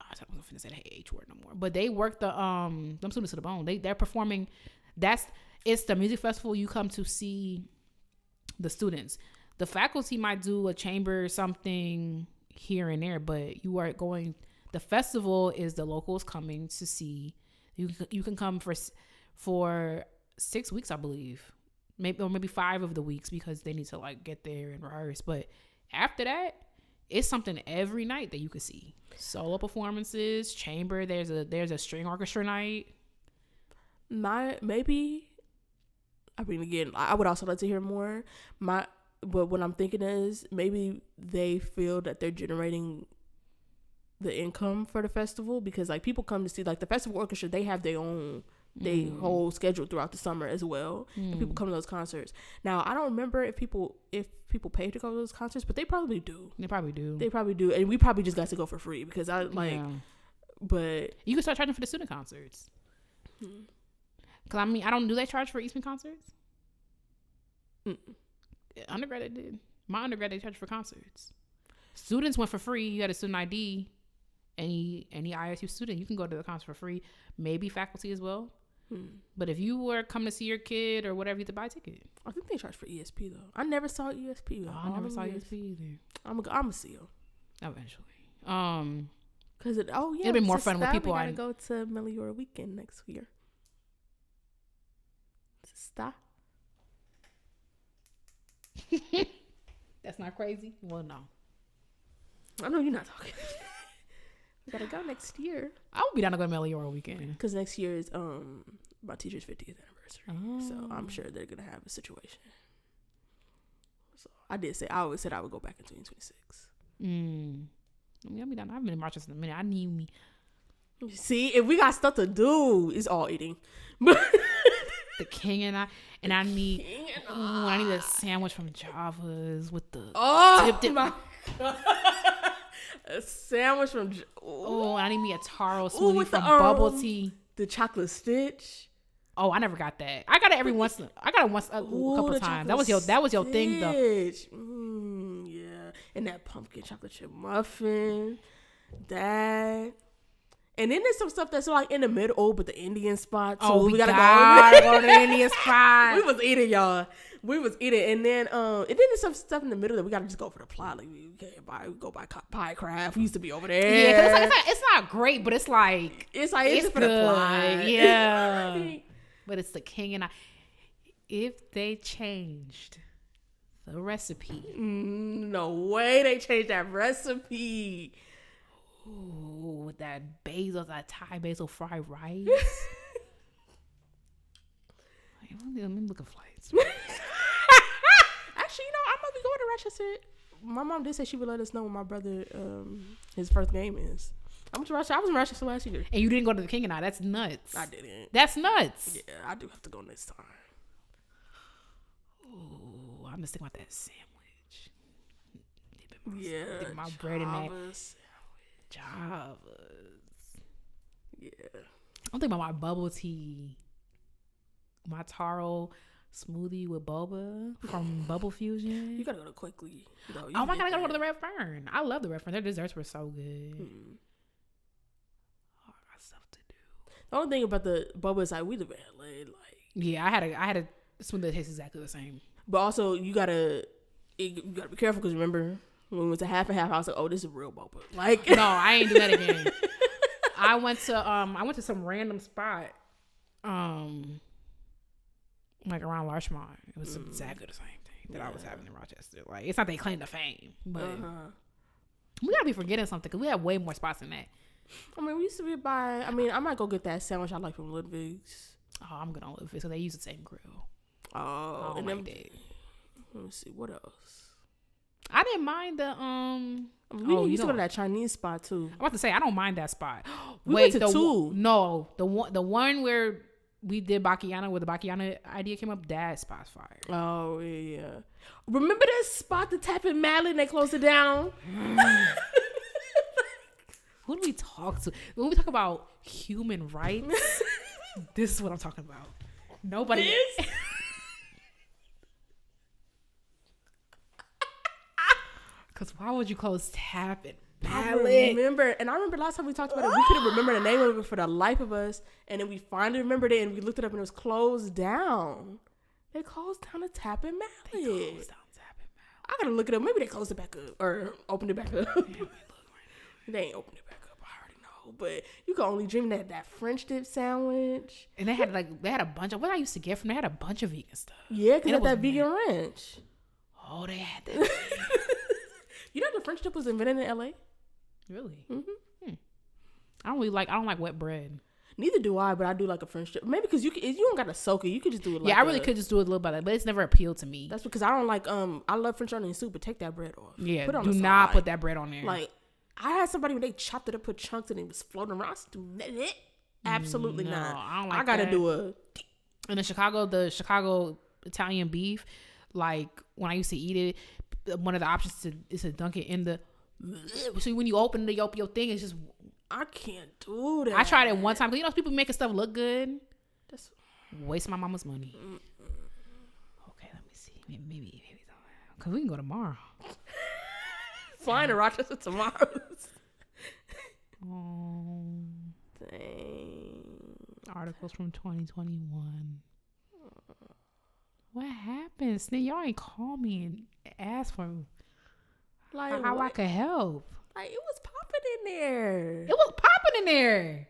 I'm not gonna say the H word no more, but they work them students to the bone. They're performing. It's the music festival. You come to see the students. The faculty might do a chamber something here and there, but you are going. The festival is the locals coming to see. You can come for 6 weeks, I believe, maybe 5 of the weeks, because they need to like get there and rehearse. But after that, it's something every night that you could see. Solo performances, chamber. There's a string orchestra night. Maybe. I mean, again, I would also like to hear more. But what I'm thinking is maybe they feel that they're generating the income for the festival, because like people come to see like the festival orchestra. They have their own. They whole schedule throughout the summer as well, and people come to those concerts. Now I don't remember if people pay to go to those concerts, but they probably do. They probably do, and we probably just got to go for free because I like. Yeah. But you can start charging for the student concerts. Cause I mean, do they charge for Eastman concerts? Undergrad did. My undergrad they charged for concerts. Students went for free. You had a student ID. Any ISU student, you can go to the concert for free. Maybe faculty as well. But if you were coming to see your kid or whatever, you had to buy a ticket. I think they charge for ESP though. I never saw ESP. I never saw ESP either. I'm gonna see them eventually. Cause it'd be more fun with people. We gotta go to Meliora weekend next year. Sister. That's not crazy. Well, no. I know you're not talking. We gotta go next year. I would be down to go to Meliora weekend. Because next year is my teacher's 50th anniversary. So I'm sure they're gonna have a situation. So I always said I would go back in 2026. I'll be down. I haven't been in Rochester in a minute. I need me. See, if we got stuff to do, it's all eating. The king and I need I need a sandwich from Java's with the dip. My God. A sandwich from I need me a taro smoothie from Bubble Tea. The chocolate stitch. Oh, I never got that. I got it I got it once a couple times. That was your thing though. Yeah. And that pumpkin chocolate chip muffin. That. And then there's some stuff that's like in the middle, but the Indian spot. So we gotta go to the Indian spot. We was eating, y'all. And then there's some stuff in the middle that we gotta just go for the plot. Like we can't go buy pie craft. We used to be over there. Yeah, it's not great, but it's for the plot. Yeah. But it's the king and I. If they changed the recipe, no way they changed that recipe. Ooh, with that Thai basil fried rice. Let me look at flights. Actually, I'm gonna be going to Rochester. My mom did say she would let us know when my brother, his first game is. I was in Rochester last year. And you didn't go to the King and I. That's nuts. I didn't. That's nuts. Yeah, I do have to go next time. Ooh, I'm just thinking about that sandwich. Yeah. My bread in that. Javas. Yeah. I'm thinking about my bubble tea. My taro smoothie with boba from Bubble Fusion. You gotta go to Quickly. Oh my god, I gotta go to the Red Fern. I love the Red Fern. Their desserts were so good. Oh, I got stuff to do. The only thing about the boba is like we live in LA, like yeah, I had a smoothie that tastes exactly the same. But also you gotta be careful because remember when we went to half and half, I was like, oh, this is real boba. Like no, I ain't do that again. I went to some random spot, like around Larchmont. It was exactly the same thing that I was having in Rochester. Like it's not they claim to fame, but we gotta be forgetting something because we have way more spots than that. I mean, we used to be by. I mean, I might go get that sandwich I like from Ludwig's. Oh, I'm good on Ludwig's because they use the same grill. Oh, and like then let me see what else. I didn't mind the We used to go to that Chinese spot too. I'm about to say I don't mind that spot. We went to two. No, the one where we did Bakiana, where the Bakiana idea came up. That spot's fire. Oh yeah. Remember that spot, the Tap and Malin? They closed it down. Who do we talk to when we talk about human rights? This is what I'm talking about. Nobody. Because why would you close Tap and Mallet? I remember last time we talked about it, we couldn't remember the name of it for the life of us. And then we finally remembered it and we looked it up and it was closed down. They closed down the Tap and Mallet. I gotta look it up. Maybe they closed it back up or opened it back up. They ain't opened it back up. I already know. But you can only dream that French dip sandwich. And they had a bunch of what I used to get from. They had a bunch of vegan stuff. Yeah, because of that vegan ranch. Oh, they had that. You know the French dip was invented in LA? Really? Mm-hmm. I don't like wet bread. Neither do I, but I do like a French dip. Maybe because you don't got to soak it. You could just do it. I really could just do it a little bit, but it's never appealed to me. That's because I don't like. I love French onion soup, but take that bread off. Yeah, put it on do not put that bread on there. Like I had somebody when they chopped it up, put chunks and it was floating around. I said, absolutely not. I don't like I gotta that. do a. And the Chicago Italian beef, like when I used to eat it, one of the options is to dunk it in the. So when you open your thing, it's just. I can't do that. I tried it one time because people making stuff look good. That's wasting my mama's money. Okay, let me see. Maybe because we can go tomorrow. Flying to Rochester tomorrow. Dang. Articles from 2021. What happened? Snit, y'all ain't call me and ask for how I could help. Like it was popping in there. It was popping in there.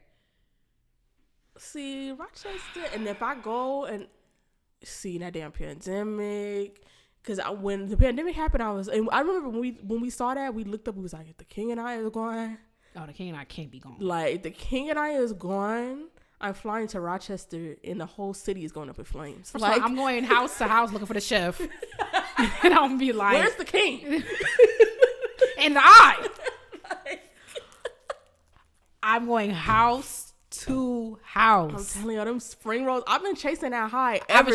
See, Rochester, and if I go and see that damn pandemic, because when the pandemic happened, I remember when we saw that, we looked up, we was like, the King and I is gone. Oh, the King and I can't be gone. Like the King and I is gone. I'm flying to Rochester, and the whole city is going up in flames. First like I'm going house to house looking for the chef, and I'm gonna be like, "Where's the king?" And I'm going house to house. I'm telling you, them spring rolls. I've been chasing that high. And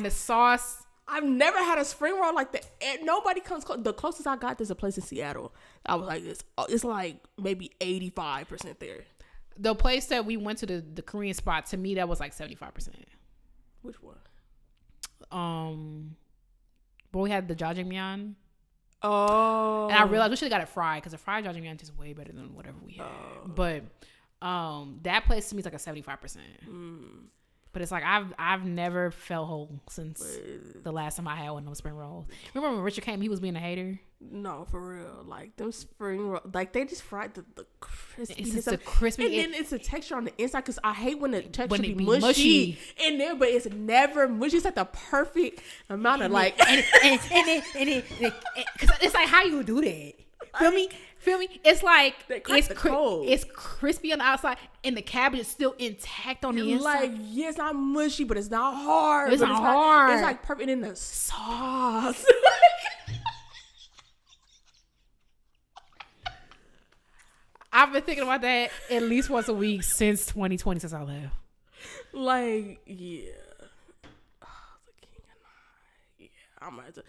the sauce. I've never had a spring roll like that. Nobody comes close. The closest I got, there's a place in Seattle. I was like, it's like maybe 85% there. The place that we went to, the Korean spot, to me that was like 75%. Which one? But we had the jjajangmyeon. Oh. And I realized we should have got it fried because the fried jjajangmyeon is way better than whatever we had. But that place to me is like a 75%. But it's like I've never felt whole since the last time I had one of those spring rolls. Remember when Richard came, he was being a hater? No, for real. Like them spring rolls, like they just fried the crispy. It's just the crispy, and then it's the texture on the inside. Because I hate when the texture be mushy in there, but it's never mushy. It's like the perfect amount of like, and because it's like how you do that. Feel me? It's like it's crispy on the outside and the cabbage is still intact on the inside. Like, yeah, it's not mushy, but it's not hard. It's not hard. It's like perfect in the sauce. I've been thinking about that at least once a week since 2020, since I left. Like, yeah. Oh, the king and I. Yeah, I'm gonna have to.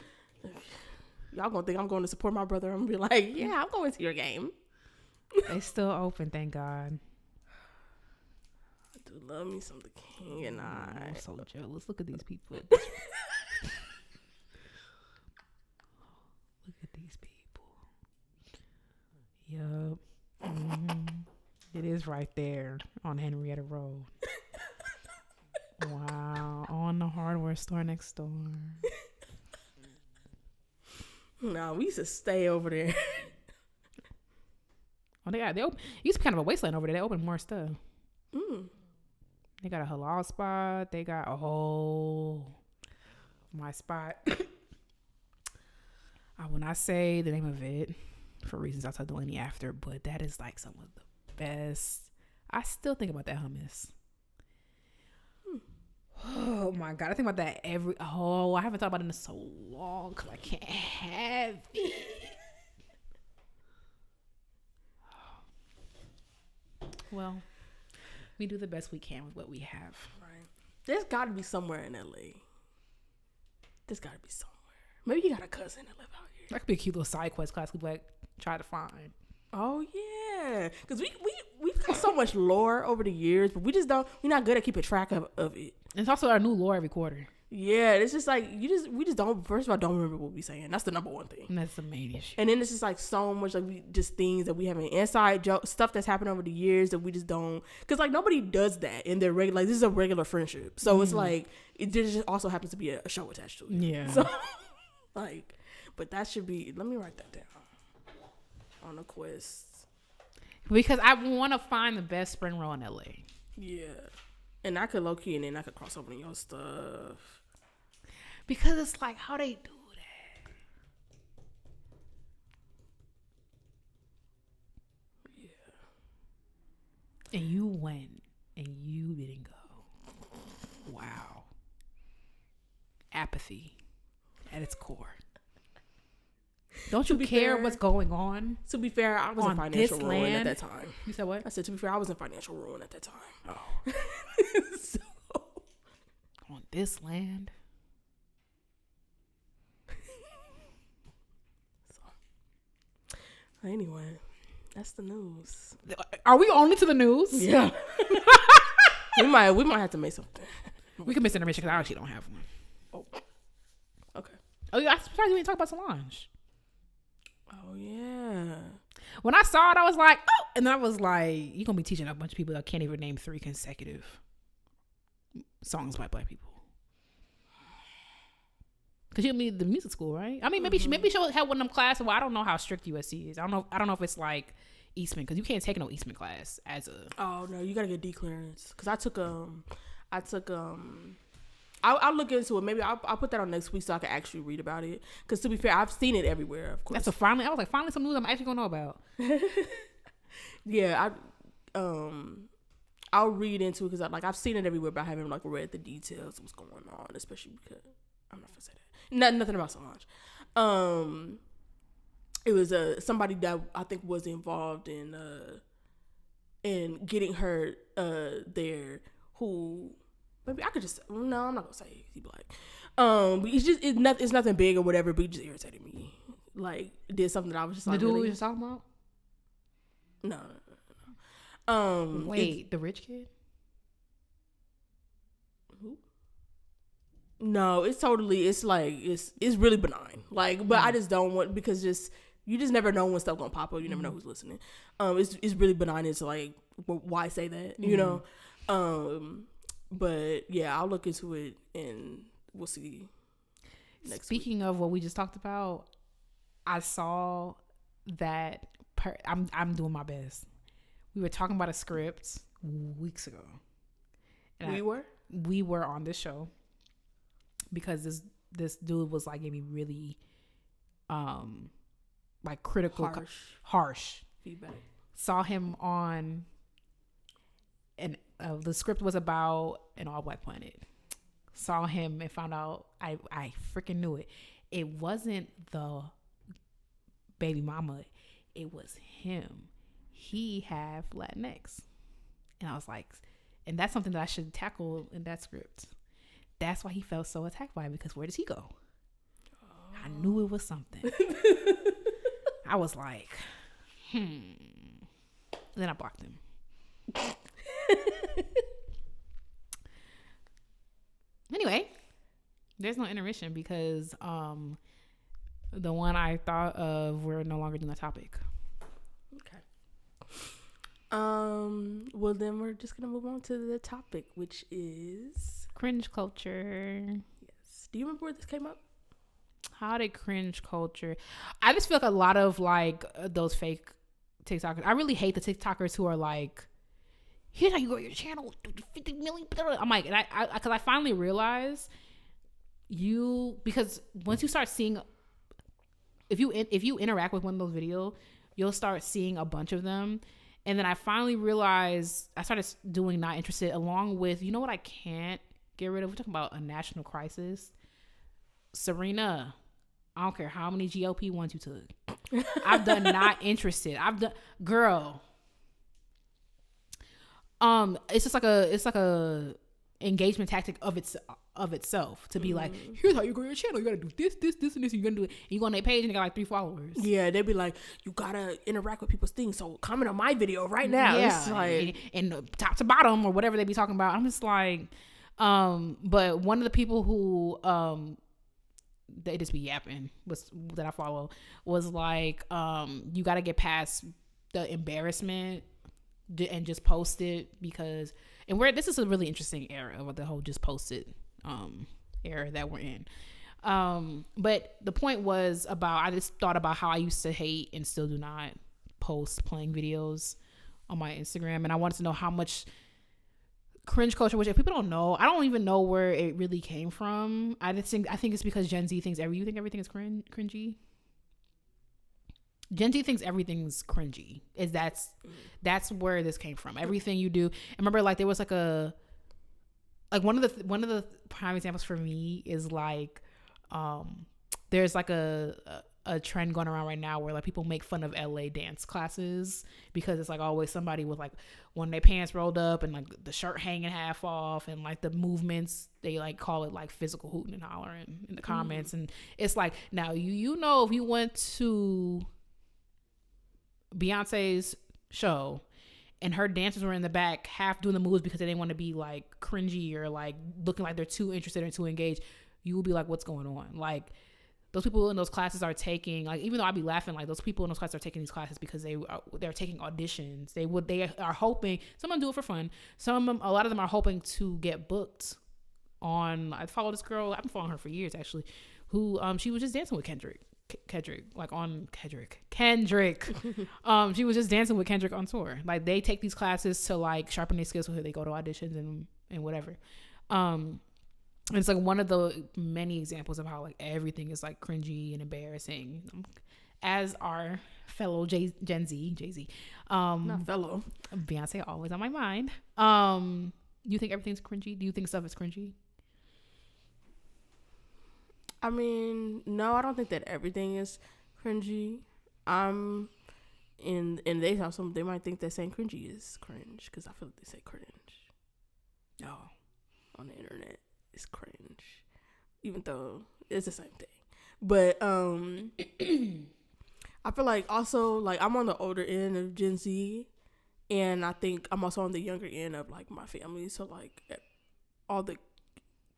Y'all gonna think I'm going to support my brother. I'm gonna be like, yeah, I'm going to your game. They still open, thank God. I do love me some the king and I. I'm so jealous. Look at these people. Look at these people. Yup. It is right there on Henrietta Road. Wow. On the hardware store next door. No, we used to stay over there. Oh, they open. It used to be kind of a wasteland over there. They opened more stuff. They got a halal spot. They got my spot. I will not say the name of it for reasons I'll tell Dalanie after, but that is like some of the best. I still think about that hummus. Oh my God, I think about that I haven't thought about it in so long because I can't have it. Well, we do the best we can with what we have. Right. There's got to be somewhere in LA. There's got to be somewhere. Maybe you got a cousin that live out here. That could be a cute little side quest class we like try to find. Oh yeah, because we've got so much lore over the years, but we're not good at keeping track of it. And it's also our new lore every quarter. Yeah, it's just like we just don't. First of all, don't remember what we saying. That's the number one thing. And that's the main issue. And then it's just like so much like just things that we have an inside joke stuff that's happened over the years that we just don't. Because like nobody does that in their regular. Like this is a regular friendship, so it's like it just also happens to be a show attached to it. Yeah. So like, but that should be. Let me write that down on the quest. Because I want to find the best spring roll in LA. Yeah. And I could low key and then I could cross over to your stuff. Because it's like how they do that. Yeah. And you went and you didn't go. Wow. Apathy at its core. Don't you care what's going on? To be fair, I was in financial ruin at that time. You said what? I said, to be fair, I was in financial ruin at that time. Oh. So. On this land. So. Anyway, that's the news. Are we only to the news? Yeah. we might have to make something. We can miss intermission because I actually don't have one. Oh. Okay. Oh, yeah, I'm surprised you didn't talk about Solange. Oh, yeah. When I saw it, I was like, oh. And then I was like, you're going to be teaching a bunch of people that can't even name 3 consecutive songs by Black people. Because you'll be the music school, right? I mean, maybe she'll have one of them classes. Well, I don't know how strict USC is. I don't know if it's like Eastman, because you can't take no Eastman class as a... Oh, no, you got to get D clearance. Because I'll look into it. Maybe I'll put that on next week so I can actually read about it. Because to be fair, I've seen it everywhere, of course. I was like, finally some news I'm actually going to know about. Yeah, I'll read into it because I've seen it everywhere, but I haven't like read the details of what's going on, especially because I'm not gonna say that. Nothing about Solange. It was somebody that I think was involved in getting her there. Who maybe I could just I'm not gonna say he Black. But it's nothing big or whatever. But he just irritated me. Like did something that I was just like the dude really? we was talking about. No. Wait, the rich kid? Who? No, it's like it's really benign. Like, but I just don't want because you just never know when stuff gonna pop up. You never know who's listening. It's really benign. It's like why say that? You know. But yeah, I'll look into it and we'll see. Speaking of what we just talked about, I saw that. I'm doing my best. We were talking about a script weeks ago. And we were on this show because this dude was like giving me really like critical harsh feedback. Saw him on and the script was about an all-black planet. Saw him and found out I freaking knew it. It wasn't the baby mama. It was him. he have Latinx. And I was like, and that's something that I should tackle in that script. That's why he felt so attacked by it, because where does he go? I knew it was something. I was like, And then I blocked him. Anyway, there's no intermission because the one I thought of, we're no longer doing that topic. Okay. Well, then we're just gonna move on to the topic, which is cringe culture. Yes. Do you remember where this came up? How did cringe culture? I just feel like a lot of like those fake TikTokers. I really hate the TikTokers who are like, here's how you grow your channel, 50 million. I'm like, and because I finally realized because once you start seeing, if you interact with one of those videos, you'll start seeing a bunch of them. And then I finally realized, I started doing not interested, along with, you know what I can't get rid of? We're talking about a national crisis. Serena, I don't care how many GLP ones you took. I've done not interested. I've done, girl. It's just like a engagement tactic of itself to be like, here's how you grow your channel. You gotta do this, and this. You're gonna do it. And you go on their page and they got like 3 followers. Yeah, they'd be like, you gotta interact with people's things. So comment on my video right now. Yeah, it's like, and top to bottom or whatever they be talking about. I'm just like, but one of the people who they just be yapping that I follow was like, you gotta get past the embarrassment and just post it, because this is a really interesting era of the whole just post it era that we're in. But the point was about, I just thought about how I used to hate and still do not post playing videos on my Instagram, and I wanted to know how much cringe culture, which if people don't know, I don't even know where it really came from. I think it's because Gen Z thinks you think everything is cringy. Gen Z thinks everything's cringy. That's where this came from. Everything you do. And remember, like, there was like one of the prime examples for me is like, there's like a trend going around right now where like people make fun of LA dance classes because it's like always somebody with like one of their pants rolled up and like the shirt hanging half off, and like the movements, they like call it like physical hooting and hollering in the comments. And it's like, now you know, if you went to Beyonce's show and her dancers were in the back half doing the moves because they didn't want to be like cringy or like looking like they're too interested or too engaged, you will be like, what's going on? Like, those people in those classes are taking, like, even though I'd be laughing, like, those people in those classes are taking these classes because they're taking auditions. They are hoping, some of them do it for fun. A lot of them are hoping to get booked on. I follow this girl, I've been following her for years actually, who she was just dancing with Kendrick. She was just dancing with Kendrick on tour. Like, they take these classes to like sharpen their skills, so they go to auditions and whatever. And it's like one of the many examples of how like everything is like cringy and embarrassing. As our fellow Gen Z, Jay-Z, not fellow, Beyonce always on my mind. You think everything's cringy? Do you think stuff is cringy? I mean, no, I don't think that everything is cringy. And they have some, they might think that saying cringy is cringe, because I feel like they say cringe. No, on the internet, it's cringe, even though it's the same thing. But I feel like also, like, I'm on the older end of Gen Z, and I think I'm also on the younger end of like my family. So like all the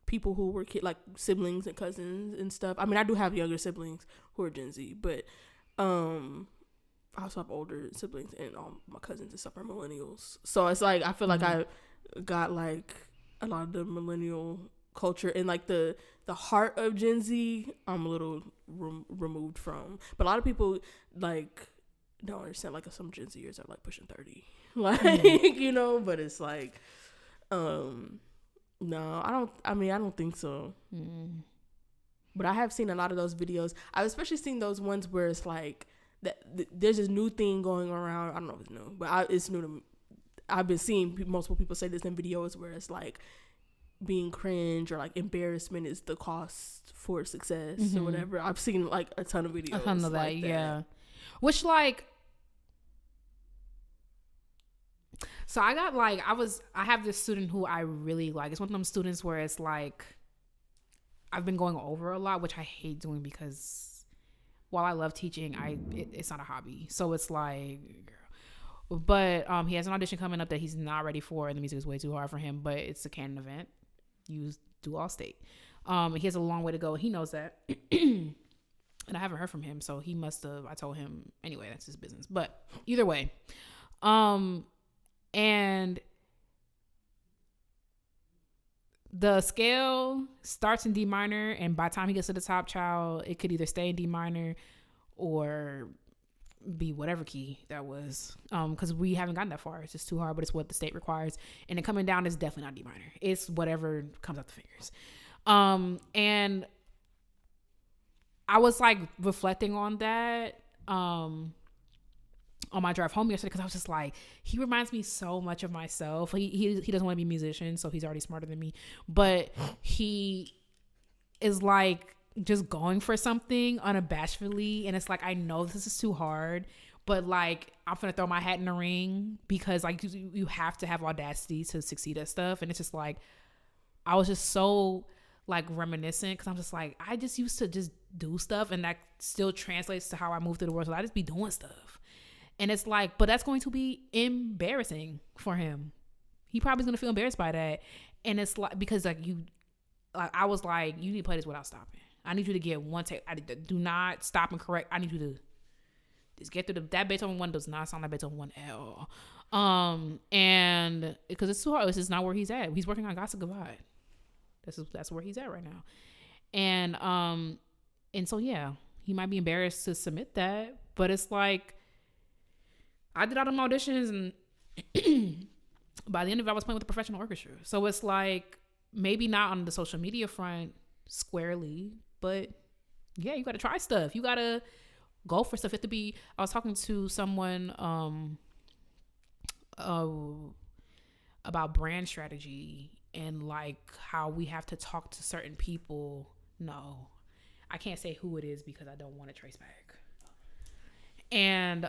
people who were like siblings and cousins and stuff. I mean, I do have younger siblings who are Gen Z, but I also have older siblings, and all my cousins and stuff are millennials. So it's like, I feel like I got like a lot of the millennial culture, and like the heart of Gen Z I'm a little removed from. But a lot of people like don't understand, like some Gen Zers are like pushing 30, like you know. But it's like no, I don't think so. But I have seen a lot of those videos. I've especially seen those ones where it's like that there's this new thing going around. I don't know if it's new, but it's new to me. I've been seeing multiple people say this in videos where it's like being cringe or like embarrassment is the cost for success or whatever. I've seen like a ton of videos. A ton of that, yeah. Which, like, So I got like, I have this student who I really like. It's one of them students where it's like, I've been going over a lot, which I hate doing because while I love teaching, it's not a hobby. So it's like, but he has an audition coming up that he's not ready for, and the music is way too hard for him, but it's a canon event. You do all state. He has a long way to go. He knows that. And I haven't heard from him, so he must have, I told him, anyway, that's his business. But either way, and the scale starts in D minor, and by the time he gets to the top child, it could either stay in D minor or be whatever key that was, because we haven't gotten that far. It's just too hard, but it's what the state requires. And then coming down is definitely not D minor. It's whatever comes out the fingers. And I was like reflecting on that on my drive home yesterday, because I was just like, he reminds me so much of myself. He doesn't want to be a musician, so he's already smarter than me, but he is like just going for something unabashedly, and it's like, I know this is too hard, but like, I'm gonna throw my hat in the ring, because like you have to have audacity to succeed at stuff. And it's just like, I was just so like reminiscent, because I'm just like, I just used to just do stuff, and that still translates to how I move through the world. So I just be doing stuff, and it's like, but that's going to be embarrassing for him. He probably is gonna feel embarrassed by that. And it's like, because like I was like, you need to play this without stopping. I need you to get one take. Do not stop and correct. I need you to just get through that Beethoven 1 does not sound like Beethoven 1 at all. And because it's too hard. This is not where he's at. He's working on Gossip Goodbye. That's where he's at right now. And so yeah, he might be embarrassed to submit that, but it's like, I did all them auditions, and by the end of it, I was playing with a professional orchestra. So it's like, maybe not on the social media front squarely, but yeah, you got to try stuff. You got to go for stuff. You have to be, I was talking to someone about brand strategy, and like how we have to talk to certain people. No, I can't say who it is because I don't want to trace back. And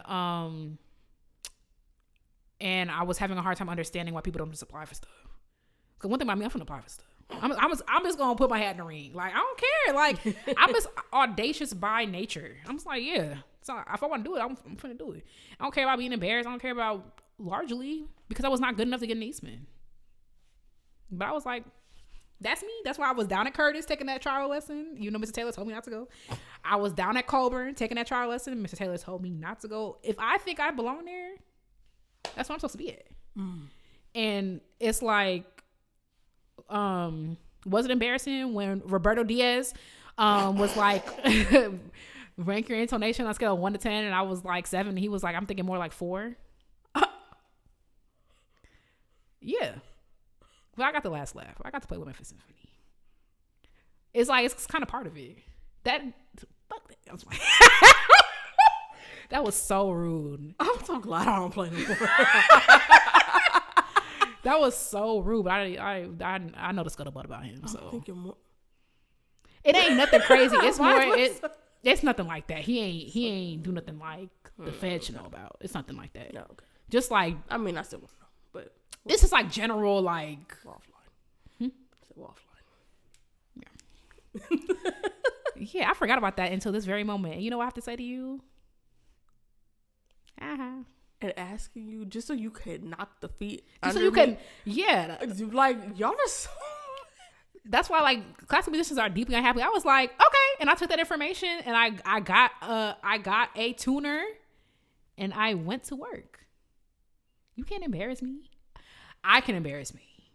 I was having a hard time understanding why people don't just apply for stuff. Because one thing about me, I'm gonna apply for stuff. I'm just gonna put my hat in the ring. Like, I don't care. Like, I'm just audacious by nature. I'm just like, yeah. So if I want to do it, I'm gonna do it. I don't care about being embarrassed. I don't care about, largely because I was not good enough to get an Eastman. But I was like, that's me. That's why I was down at Curtis taking that trial lesson. You know, Mr. Taylor told me not to go. I was down at Colburn taking that trial lesson. Mr. Taylor told me not to go. If I think I belong there, that's what I'm supposed to be at. And it's like, was it embarrassing when Roberto Diaz was like, rank your intonation on a scale of 1 to 10, and I was like 7, and he was like, I'm thinking more like 4. Yeah. But I got the last laugh. I got to play with Memphis Symphony. It's like, it's kind of part of it. That was so rude. I'm so glad I don't play no more. That was so rude. But I know the scuttlebutt about him. So it ain't nothing crazy. It's more. It's nothing like that. He ain't do nothing like the Fed should know about. It's nothing like that. No, okay. Just like, I mean, I still want to know, but this is like general, like offline. Yeah. Yeah, I forgot about that until this very moment. And you know what I have to say to you? And asking you just so you could knock the feet. Just so you can, yeah. Like, y'all are so. That's why, like, classical musicians are deeply unhappy. I was like, okay, and I took that information, and I got a tuner, and I went to work. You can't embarrass me. I can embarrass me.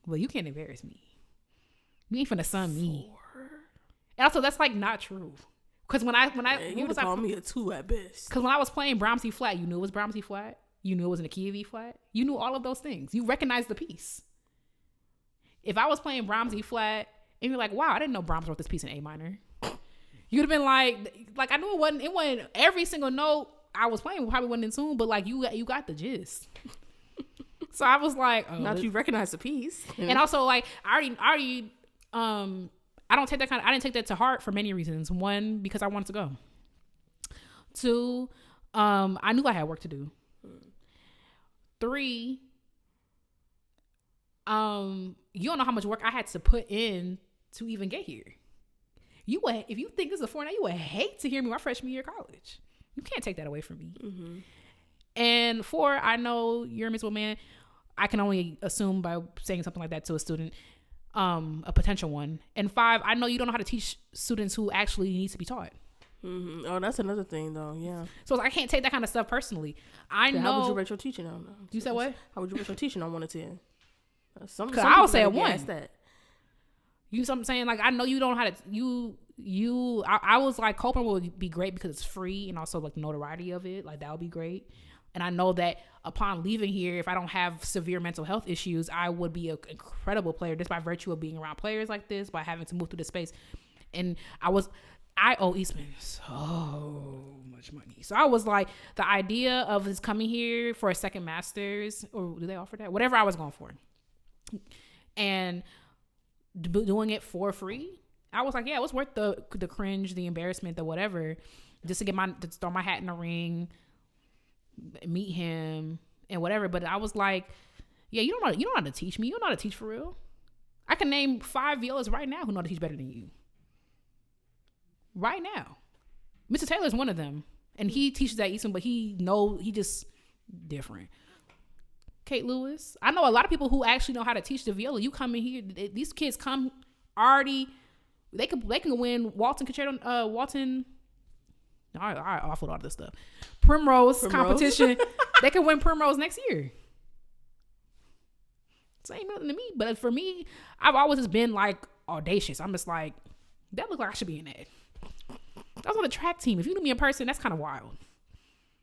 Well, you can't embarrass me. You ain't finna sun me. And also, that's like not true. Because when you would call me a 2 at best. Because when I was playing Brahms flat, you knew it was Brahms flat. You knew it was in a key of E flat. You knew all of those things. You recognized the piece. If I was playing Brahms flat and you're like, wow, I didn't know Brahms wrote this piece in A minor, you'd have been like I knew it wasn't every single note I was playing probably wasn't in tune, but like you got the gist. So I was like, oh, now you recognize the piece. And also, like, I already I don't take that I didn't take that to heart for many reasons. 1, because I wanted to go. 2, I knew I had work to do. 3, you don't know how much work I had to put in to even get here. You would, if you think this is a 4 now, you would hate to hear me my freshman year of college. You can't take that away from me. Mm-hmm. And 4, I know you're a miserable man. I can only assume by saying something like that to a student, a potential one. And 5, I know you don't know how to teach students who actually need to be taught. Mm-hmm. Oh, that's another thing, though. Yeah. So I can't take that kind of stuff personally. I know. How would you rate your teaching on? You said what? How would you rate your teaching on 1 to 10? Some I would say a 1. That. You know what I'm saying? Like, I know you don't know how to, I was like, Copeland would be great because it's free and also like the notoriety of it. Like, that would be great. And I know that upon leaving here, if I don't have severe mental health issues, I would be an incredible player just by virtue of being around players like this, by having to move through the space. And I owe Eastman so much money. So I was like, the idea of his coming here for a second master's, or do they offer that? Whatever I was going for. And doing it for free, I was like, yeah, it was worth the cringe, the embarrassment, the whatever, just to throw my hat in the ring, meet him and whatever. But I was like, yeah, you don't know how to teach me. You don't know how to teach for real. I can name 5 violas right now who know how to teach better than you. Right now. Mr. Taylor's one of them. And he teaches at Eastman, but he just different. Kate Lewis. I know a lot of people who actually know how to teach the viola. You come in here, these kids come already, they can win Walton Concerto, Walton, I awful all this stuff. Primrose competition. They can win Primrose next year. It ain't nothing to me. But for me, I've always just been like audacious. I'm just like, that look like I should be in that. I was on the track team. If you knew me in person, that's kind of wild.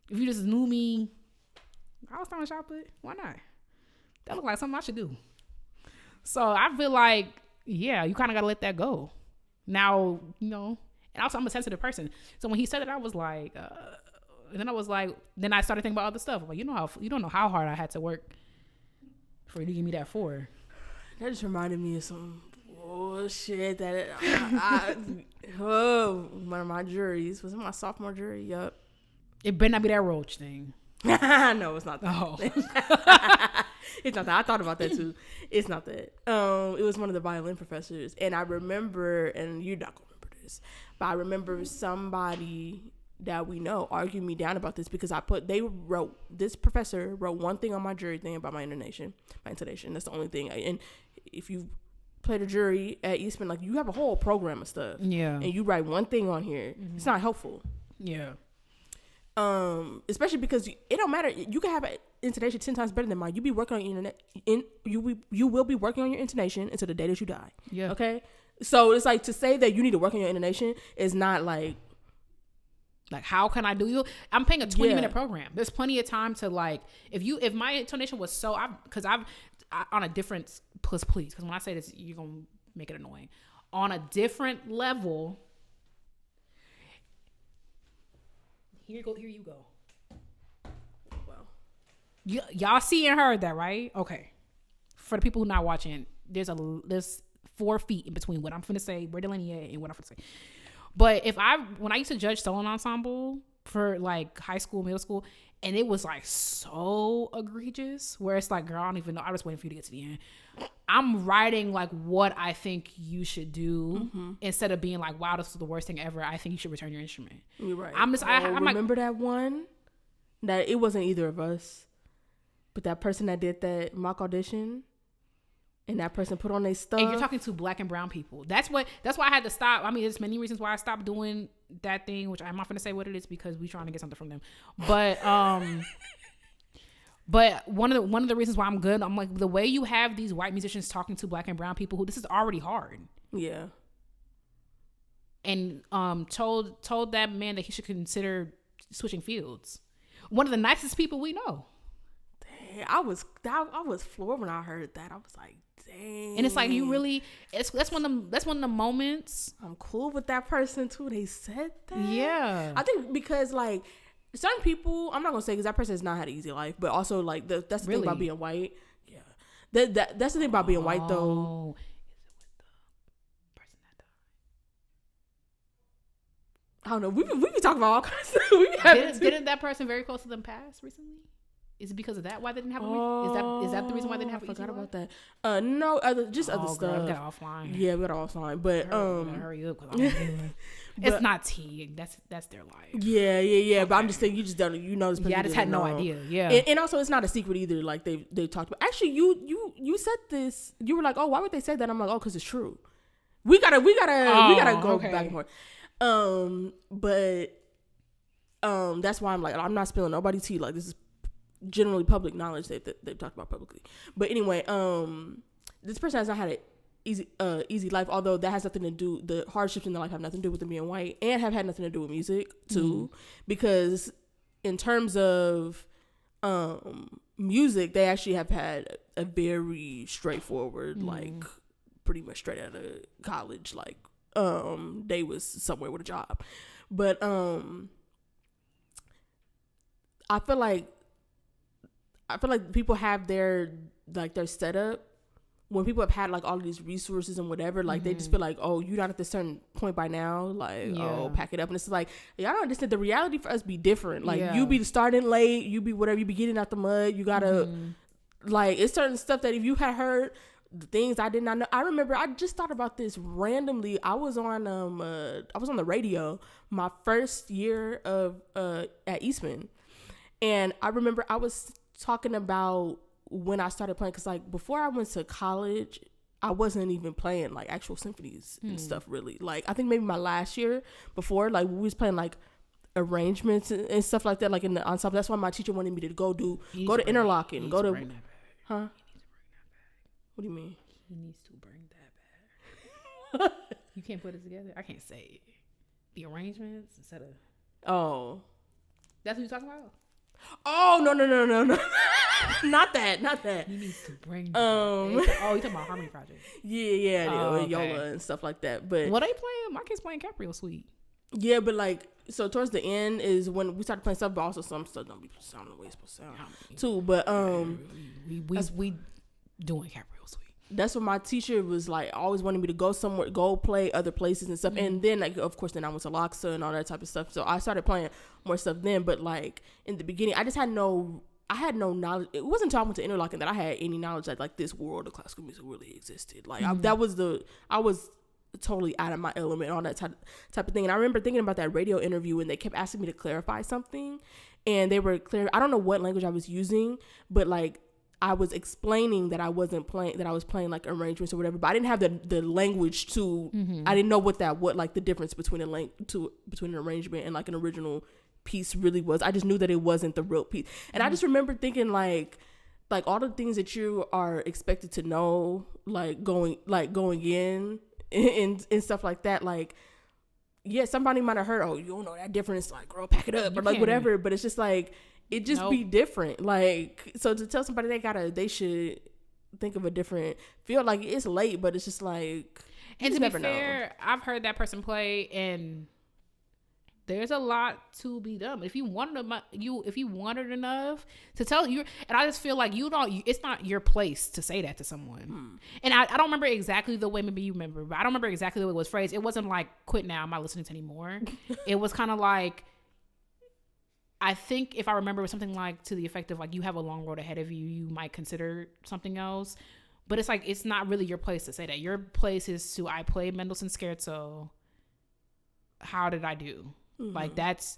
If you just knew me, I was throwing shot put. Why not? That looked like something I should do. So I feel like, yeah, you kind of got to let that go. Now, and also I'm a sensitive person. So when he said it, I was like, and then I was like, then I started thinking about other stuff. I'm like, you don't know how hard I had to work for you to give me that 4. That just reminded me of some bullshit that one of my juries was in my sophomore jury. Yup. It better not be that roach thing. No, it's not that. Oh. It's not that. I thought about that too. It's not that. It was one of the violin professors, and I remember, and you're not gonna remember this, but I remember somebody that we know argued me down about this because this professor wrote one thing on my jury thing about my intonation. That's the only thing. And if you played a jury at Eastman, like, you have a whole program of stuff. Yeah. And you write one thing on here. Mm-hmm. It's not helpful. Yeah. Especially because it don't matter. You can have an intonation 10 times better than mine. You be working on your internet. You will be working on your intonation until the day that you die. Yeah. Okay. So it's like, to say that you need to work on your intonation is not like how can I do you? I'm paying a 20-minute program. There's plenty of time to, like, if my intonation was so, because I've on a different, please, because when I say this, you're gonna make it annoying. On a different level. Here you go. Well, y'all see and heard that, right? Okay. For the people who not watching, there's 4 feet in between what I'm finna say, where Dalanie and what I'm finna say. But when I used to judge solo ensemble for like high school, middle school, and it was like so egregious, where it's like, girl, I don't even know. I was waiting for you to get to the end. I'm writing like what I think you should do, instead of being like, wow, this is the worst thing ever. I think you should return your instrument. You're right. I'm remember that one that it wasn't either of us, but that person that did that mock audition. And that person put on their stuff. And you're talking to Black and brown people. That's why I had to stop. I mean, there's many reasons why I stopped doing that thing, which I'm not going to say what it is because we're trying to get something from them. But but one of the reasons why I'm good, I'm like, the way you have these white musicians talking to Black and brown people, this is already hard. Yeah. And told that man that he should consider switching fields. One of the nicest people we know. Dang, I was floored when I heard that. I was like, dang. And it's like, you really, that's one of the moments. I'm cool with that person too. They said that. Yeah. I think because like certain people, I'm not gonna say because that person has not had an easy life, but also like that's the thing about being white. Yeah. That's the thing about being white though. I don't know. We be talking about all kinds of stuff. Didn't that person very close to them pass recently? Is it because of that why they didn't have a is that the reason why they didn't have a I forgot ECY? about that. No, other stuff. Girl, we got offline. Yeah, we got offline. But hurry up, cause it's not tea. That's their life. Yeah. Okay. But I'm just saying, you just don't. You know, this person. Yeah, I just had no idea. Yeah, and also it's not a secret either. Like they talked about. Actually, you said this. You were like, oh, why would they say that? I'm like, oh, because it's true. We gotta go back and forth. But that's why I'm like, I'm not spilling nobody's tea. Like, this is generally public knowledge that they've talked about publicly. But anyway, this person has not had an easy life, although that has nothing to do, the hardships in their life have nothing to do with them being white, and have had nothing to do with music too. Because in terms of music, they actually have had a very straightforward, like pretty much straight out of college, like they was somewhere with a job. But I feel like people have their setup when people have had like all of these resources and whatever, like they just feel like, oh, you're not at this certain point by now, like, oh, pack it up. And it's like, y'all don't understand, the reality for us be different. Like you be starting late, you be whatever, you be getting out the mud, you gotta like, it's certain stuff that if you had heard the things I did not know. I remember I just thought about this randomly. I was on the radio my first year of at Eastman, and I remember I was talking about when I started playing, because like before I went to college, I wasn't even playing like actual symphonies and stuff really. Like I think maybe my last year before, like we was playing like arrangements and stuff like that, like in the ensemble. That's why my teacher wanted me to go to interlocking, go to huh. What do you mean? He needs to bring that back. You can't put it together? I can't say it. The arrangements instead of... Oh. That's what you're talking about? Oh, no. Not that. He needs to bring that you're talking about Harmony Project. Yeah. Okay. Yola and stuff like that. But what they playing? My kid's playing Caprio Suite. Yeah, but like, so towards the end is when we started playing stuff, but also some stuff don't be sounding the way it's supposed to sound too. But we doing Caprio Suite. That's what my teacher was like, always wanting me to go somewhere, go play other places and stuff. And then like, of course, then I went to Loxa and all that type of stuff. So I started playing more stuff then. But like in the beginning, I had no knowledge. It wasn't until I went to interlocking that I had any knowledge that like this world of classical music really existed. Like I was totally out of my element on that type of thing. And I remember thinking about that radio interview when they kept asking me to clarify something, and they were clear. I don't know what language I was using, but like I was explaining that I wasn't playing, that I was playing like arrangements or whatever, but I didn't have the language to. I didn't know what like the difference between between an arrangement and like an original piece really was. I just knew that it wasn't the real piece, and I just remember thinking like all the things that you are expected to know, like going in. And stuff like that, like, yeah, somebody might have heard, oh, you don't know that difference, like, girl, pack it up, or like whatever, but it's just like, it just be different. Like, so to tell somebody they should think of a different field, like, it's late, but it's just like, and to be fair, I've heard that person play, and there's a lot to be done. If you wanted enough to tell you, and I just feel like it's not your place to say that to someone. And I don't remember exactly the way, maybe you remember, but I don't remember exactly the way it was phrased. It wasn't like, quit now, I'm not listening to anymore. It was kind of like, I think if I remember, it was something like to the effect of like, you have a long road ahead of you, you might consider something else. But it's like, it's not really your place to say that. Your place is to, I played Mendelssohn Scherzo. How did I do? Like that's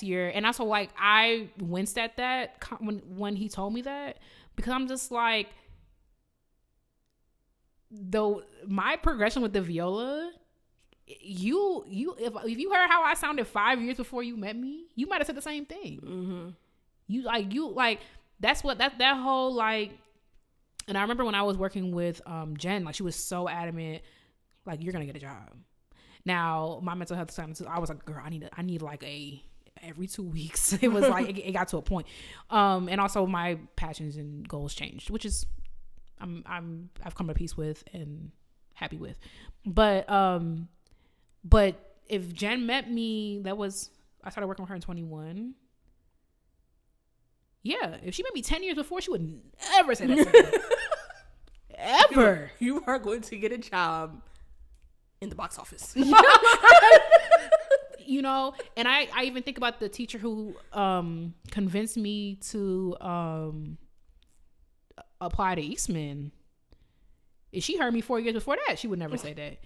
your, and also like I winced at that when he told me that, because I'm just like, though my progression with the viola, if you heard how I sounded 5 years before you met me, you might have said the same thing. You like that's what that whole like, and I remember when I was working with Jen, like she was so adamant, like, you're gonna get a job. Now, my mental health time, I was like, girl, I need like every 2 weeks. It was like, it got to a point. And also my passions and goals changed, which is, I've come to peace with and happy with. But if Jen met me, I started working with her in 21. Yeah. If she met me 10 years before, she would never say that to me. Ever. You are going to get a job in the box office. You know, and I even think about the teacher who convinced me to apply to Eastman. If she heard me 4 years before that, she would never say that.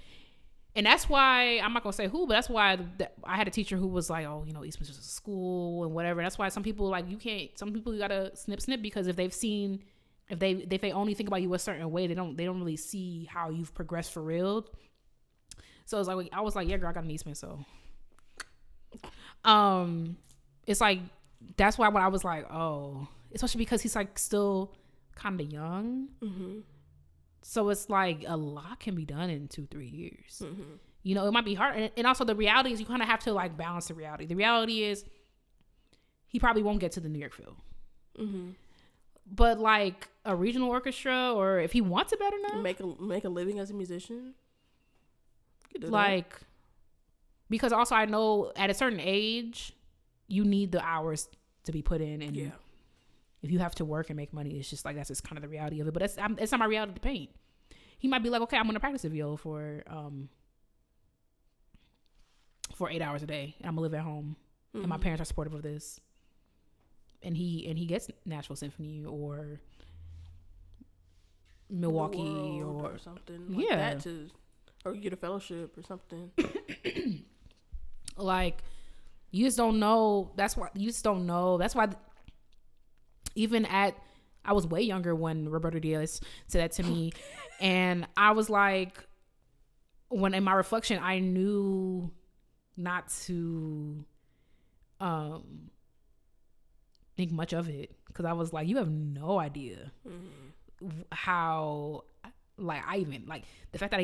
And that's why, I'm not going to say who, but that's why I had a teacher who was like, oh, you know, Eastman's just a school and whatever. That's why some people, like, some people you got to snip because if they only think about you a certain way, they don't really see how you've progressed for real. So it's like, I was like, yeah, girl, I got an Eastman. So, it's like, that's why when I was like, oh, especially because he's like still kind of young. Mm-hmm. So it's like a lot can be done in 2-3 years. Mm-hmm. You know, it might be hard. And also the reality is you kind of have to like balance the reality. The reality is he probably won't get to the New York field. Mm-hmm. But like a regional orchestra, or if he wants it bad enough. Make a living as a musician. Like, because also I know at a certain age, you need the hours to be put in. And if you have to work and make money, it's just like, that's just kind of the reality of it. But it's not my reality to paint. He might be like, okay, I'm going to practice the viola for 8 hours a day. And I'm going to live at home. Mm-hmm. And my parents are supportive of this. And he gets Nashville Symphony or Milwaukee or something like that or you get a fellowship or something. Like, you just don't know. That's why even I was way younger when Roberto Diaz said that to me. And I was like, when in my reflection, I knew not to think much of it. Because I was like, you have no idea how, like, the fact that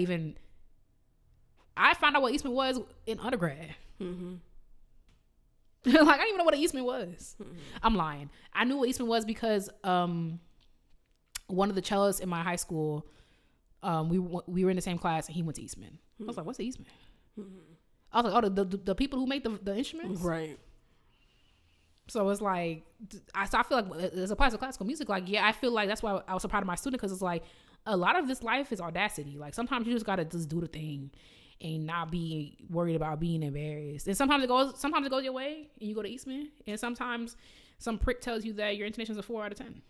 I found out what Eastman was in undergrad. Mm-hmm. Like, I didn't even know what an Eastman was. Mm-hmm. I'm lying. I knew what Eastman was because one of the cellists in my high school, we were in the same class and he went to Eastman. Mm-hmm. I was like, what's the Eastman? Mm-hmm. I was like, oh, the people who make the instruments? Right. So it's like, I feel like as applies to classical music, like, yeah, I feel like that's why I was so proud of my student, because it's like, a lot of this life is audacity. Like, sometimes you just got to just do the thing and not be worried about being embarrassed. And sometimes it goes your way and you go to Eastman. And sometimes some prick tells you that your intonation is a 4 out of 10.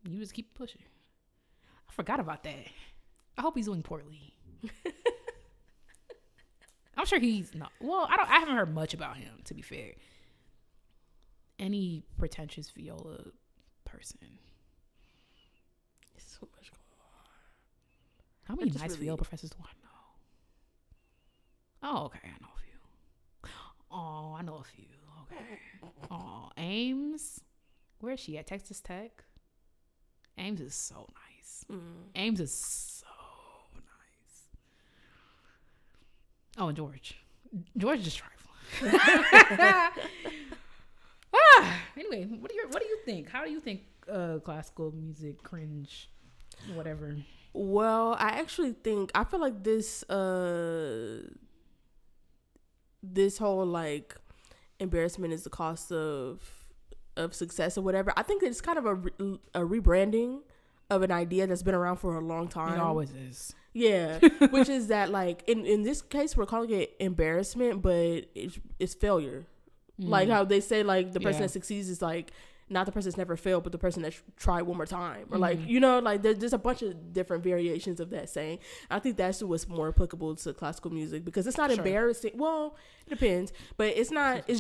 You just keep pushing. I forgot about that. I hope he's doing poorly. I'm sure he's not. Well, I haven't heard much about him, to be fair. Any pretentious viola person. It's so much going on. How many nice viola professors do I know? Oh, okay. I know a few. Oh, I know a few. Okay. Oh, Ames. Where is she at? Texas Tech? Ames is so nice. Ames is so nice. Oh, and George. George is just trifling. Anyway, what do you think? How do you think classical music, cringe, whatever? Well, I feel like this whole like embarrassment is the cost of success or whatever. I think it's kind of a rebranding of an idea that's been around for a long time. It always is. Yeah, which is that, like, in this case we're calling it embarrassment, but it's failure. Like how they say, like, the person that succeeds is like not the person that's never failed, but the person that tried one more time, or like, you know, like there's a bunch of different variations of that saying. I think that's what's more applicable to classical music, because it's not embarrassing. Well, it depends, but it's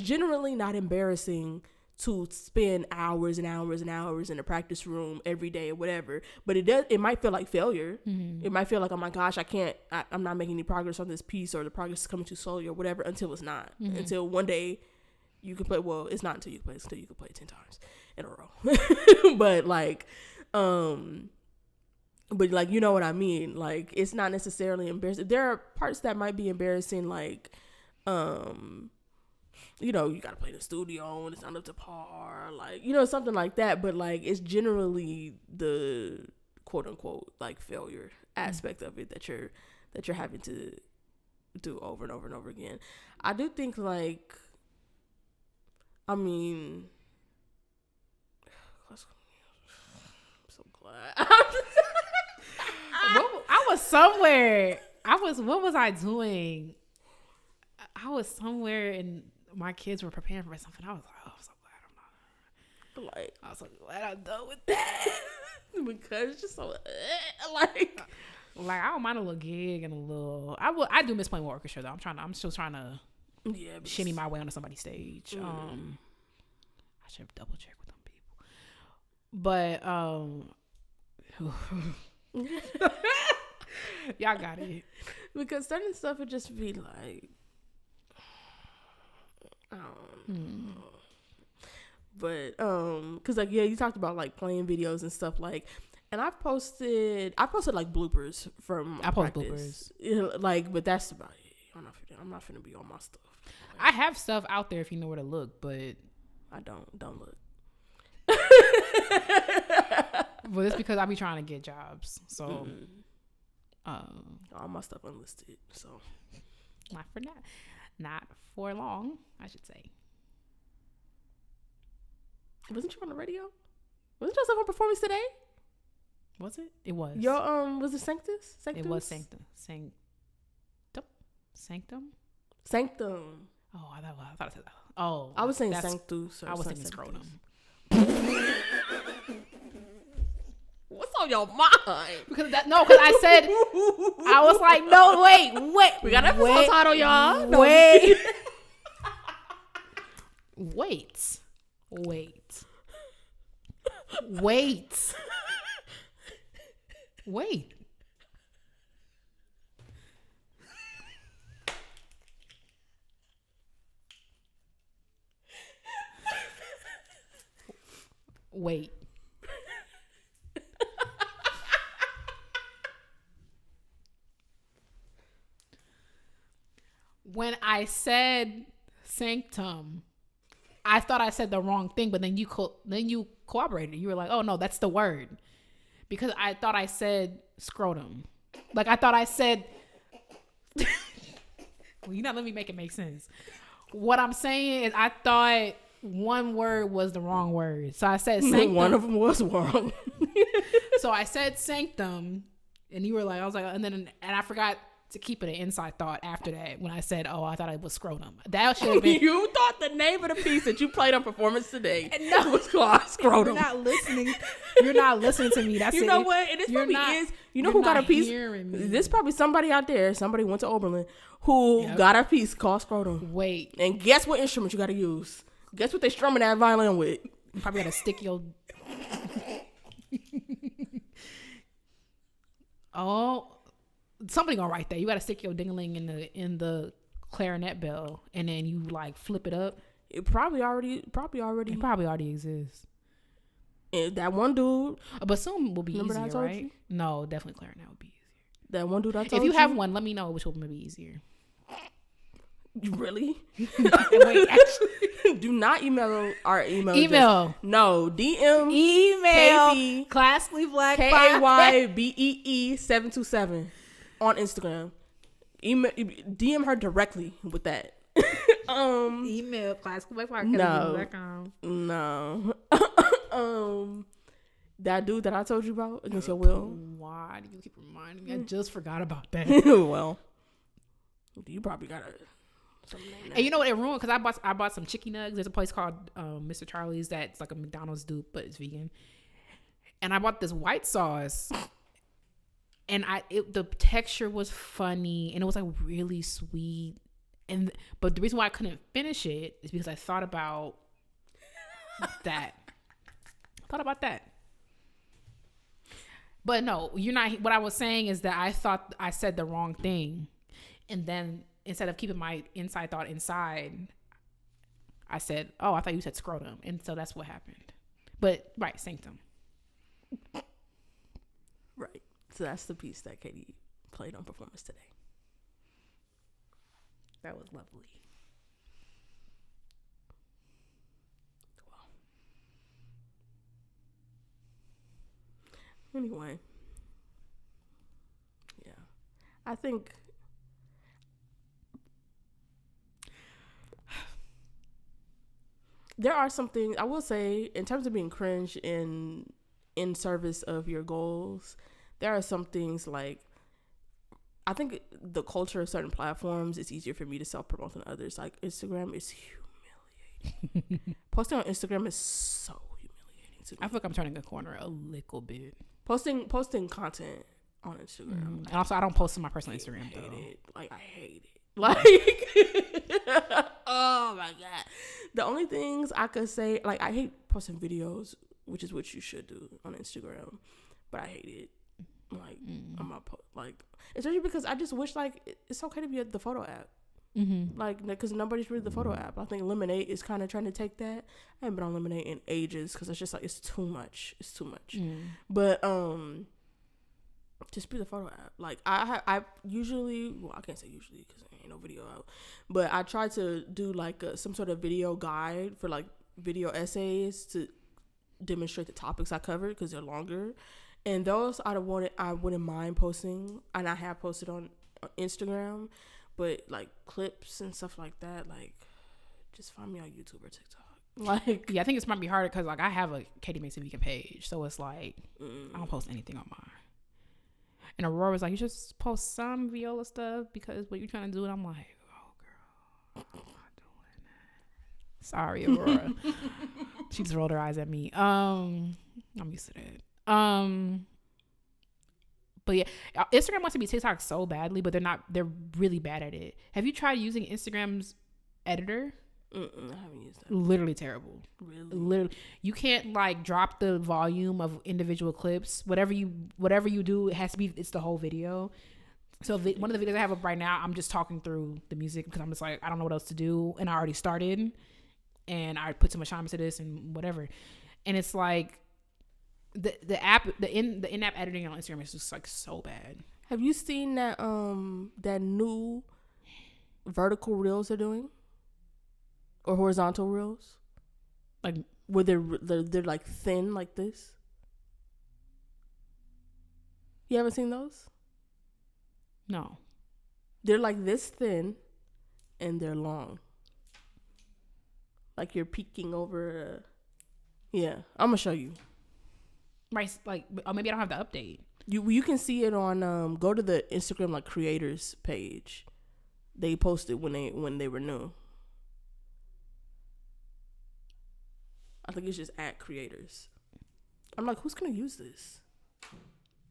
generally not embarrassing to spend hours and hours and hours in a practice room every day or whatever. But it might feel like failure. Mm-hmm. It might feel like, oh my gosh, I'm not making any progress on this piece, or the progress is coming too slowly or whatever, until it's not. Mm-hmm. Until one day you can play, well, it's not until you can play, it's until you can play 10 times in a row. But like, you know what I mean? Like, it's not necessarily embarrassing. There are parts that might be embarrassing, like, you know, you gotta play in the studio and it's not up to par, like, you know, something like that. But like, it's generally the quote unquote like failure aspect of it that you're having to do over and over and over again. I do think, like, I mean, I'm so glad. I was somewhere. What was I doing? was somewhere and my kids were preparing for something. I was like, oh, I'm so glad I'm not. Like, I was so glad I'm done with that. because it's just so like I don't mind a little gig and a little. I do miss playing with orchestra though. I'm still trying to shimmy my way onto somebody's stage. I should double check with them people. But y'all got it. Because certain stuff would just be like, I don't know. But because like you talked about like playing videos and stuff like, and I posted like bloopers from I post practice. Like, but that's about it. I'm not finna be on my stuff. Like, I have stuff out there if you know where to look, but I don't look. But it's because I be trying to get jobs, so all my stuff unlisted. So not for long, I should say. Wasn't you on the radio? Wasn't your stuff on Performance Today? Was it? It was. Your was it Sanctus? It was Sanctum. Oh, I thought I said that. Oh, I was saying Sanctus. I was thinking Scrotum. What's on your mind? Because I said I was like, no, wait. We got an episode title, y'all. No, wait. When I said sanctum, I thought I said the wrong thing, but then you cooperated. You were like, "Oh no, that's the word," because I thought I said scrotum. Like I thought I said. Well, you not let me make it make sense. What I'm saying is, I thought one word was the wrong word, so I said sanctum. One of them was wrong. So I said sanctum, and you were like, I was like, and I forgot to keep it an inside thought after that when I said, oh, I thought it was scrotum. That should have been. You thought the name of the piece that you played on Performance Today was called scrotum. You're not listening. You're not listening to me. That's you it. know what? And this probably is. You know who got a piece? This probably somebody out there. Somebody went to Oberlin who got a piece called scrotum. Wait. And guess what instrument you got to use? Guess what they strumming that violin with? You probably got to stick your. Oh. Somebody gonna write that. You gotta stick your ding-a-ling in the clarinet bell, and then you like flip it up. It probably already exists. And that one dude, but soon will be remember easier, that I told right? You? No, definitely clarinet would be easier. That one dude I told you. If you have one, let me know which one would be easier. Really? Wait, actually, do not email our email. No, DM email Katie, classically black KAYBEE 727 on Instagram. Email, DM her directly with that. Email classically black podcast. No. That dude that I told you about against your will. Why do you keep reminding me? I just forgot about that. Well, you probably got it. And you know what it ruined? Because I bought some chicken nugs. There's a place called Mr. Charlie's that's like a McDonald's dupe, but it's vegan. And I bought this white sauce, and the texture was funny, and it was like really sweet. But the reason why I couldn't finish it is because I thought about that. But no, you're not. What I was saying is that I thought I said the wrong thing, and then instead of keeping my inside thought inside, I said, "Oh, I thought you said scrotum," and so that's what happened. But right, sanctum. Right. So that's the piece that Katie played on Performance Today. That was lovely. Anyway, yeah, I think there are some things I will say in terms of being cringe in service of your goals. There are some things like I think the culture of certain platforms is easier for me to self-promote than others. Like Instagram is humiliating. Posting on Instagram is so humiliating to me. I feel like I'm turning a corner a little bit. Posting content on Instagram. And also, I don't post on my personal Instagram, I hate though. it. Like, I hate it. Like, oh my God. The only things I could say, like, I hate posting videos, which is what you should do on Instagram, but I hate it. Like, I'm not like, especially because I just wish, like, it's okay to be at the photo app. Like, because nobody's really the photo app. I think Lemonade is kind of trying to take that. I haven't been on Lemonade in ages because it's just like, it's too much. But just be the photo app. Like, I usually, well, I can't say usually because there ain't no video out, but I try to do like some sort of video guide for like video essays to demonstrate the topics I covered because they're longer, and those I wouldn't mind posting, and I have posted on Instagram, but like clips and stuff like that, like, just find me on YouTube or TikTok. Like, yeah, I think it's might be harder because like I have a Katie Makes It Vegan page, so it's like I don't post anything on mine. And Aurora was like, you should just post some Viola stuff because what you're trying to do. And I'm like, oh, girl, I'm not doing that. Sorry, Aurora. She just rolled her eyes at me. I'm used to that. But yeah, Instagram wants to be TikTok so badly, but they're really bad at it. Have you tried using Instagram's editor? I haven't used that. Literally terrible. Really? Literally, you can't like drop the volume of individual clips. Whatever you do, it has to be. It's the whole video. So one of the videos I have up right now, I'm just talking through the music because I'm just like, I don't know what else to do, and I already started, and I put too much time into this and whatever, and it's like the in-app editing on Instagram is just like so bad. Have you seen that that new vertical reels they're doing? Or horizontal reels, like where they're like thin like this. You haven't seen those? No. They're like this thin, and they're long. Like you're peeking over. Yeah, I'm gonna show you. Right, like, oh, maybe I don't have the update. You can see it on go to the Instagram like creators page. They posted when they were new. I think it's just at creators. I'm like, who's gonna use this?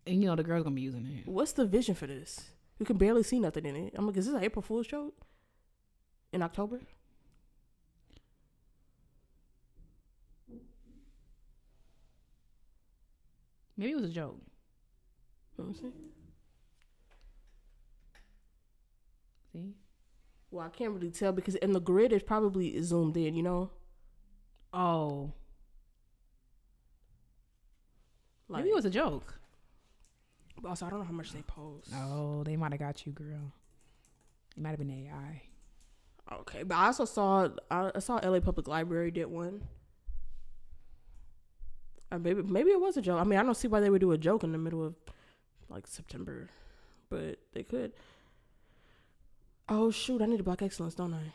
And you know the girl's gonna be using it. What's the vision for this? You can barely see nothing in it. I'm like, is this an April Fool's joke? In October? Maybe it was a joke. Let me see. See? Well, I can't really tell because in the grid it's probably zoomed in, you know? Oh. Like, maybe it was a joke. But also, I don't know how much they post. Oh, they might have got you, girl. It might have been AI. Okay, but I also saw LA Public Library did one. Maybe it was a joke. I mean, I don't see why they would do a joke in the middle of like September, but they could. Oh shoot! I need a Black Excellence, don't I?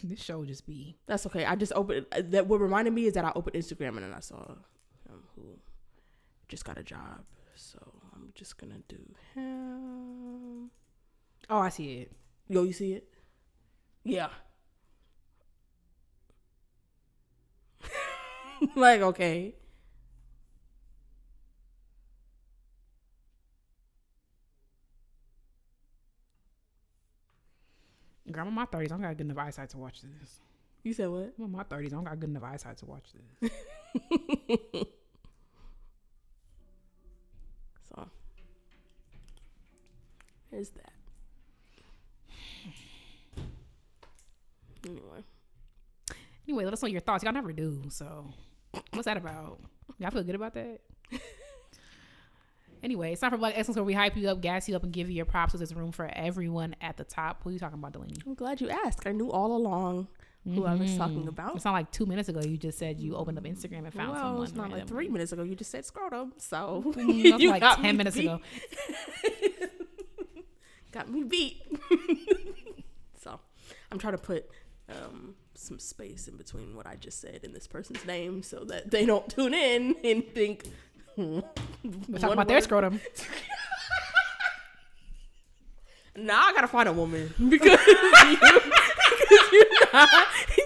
This show would just be. That's okay. I just opened. That what reminded me is that I opened Instagram and then I saw who just got a job. So I'm just gonna do him. Oh, I see it. Yo, you see it? Yeah. Like, okay. Girl, I'm in my 30s. I don't got good enough eyesight to watch this. You said what? I'm in my 30s. I don't got good enough eyesight to watch this. So, here's that. Anyway, let us know your thoughts. Y'all never do. So, what's that about? Y'all feel good about that? Anyway, it's time for Black Excellence where we hype you up, gas you up, and give you your props. So there's room for everyone at the top. Who are you talking about, Dalanie? I'm glad you asked. I knew all along who I was talking about. It's not like 2 minutes ago you just said you opened up Instagram and found someone. It's not like 3 minutes ago you just said scrotum. So that's like 10 minutes ago. Got me beat. So I'm trying to put some space in between what I just said and this person's name so that they don't tune in and think We're talking about their scrotum. Now I gotta find a woman because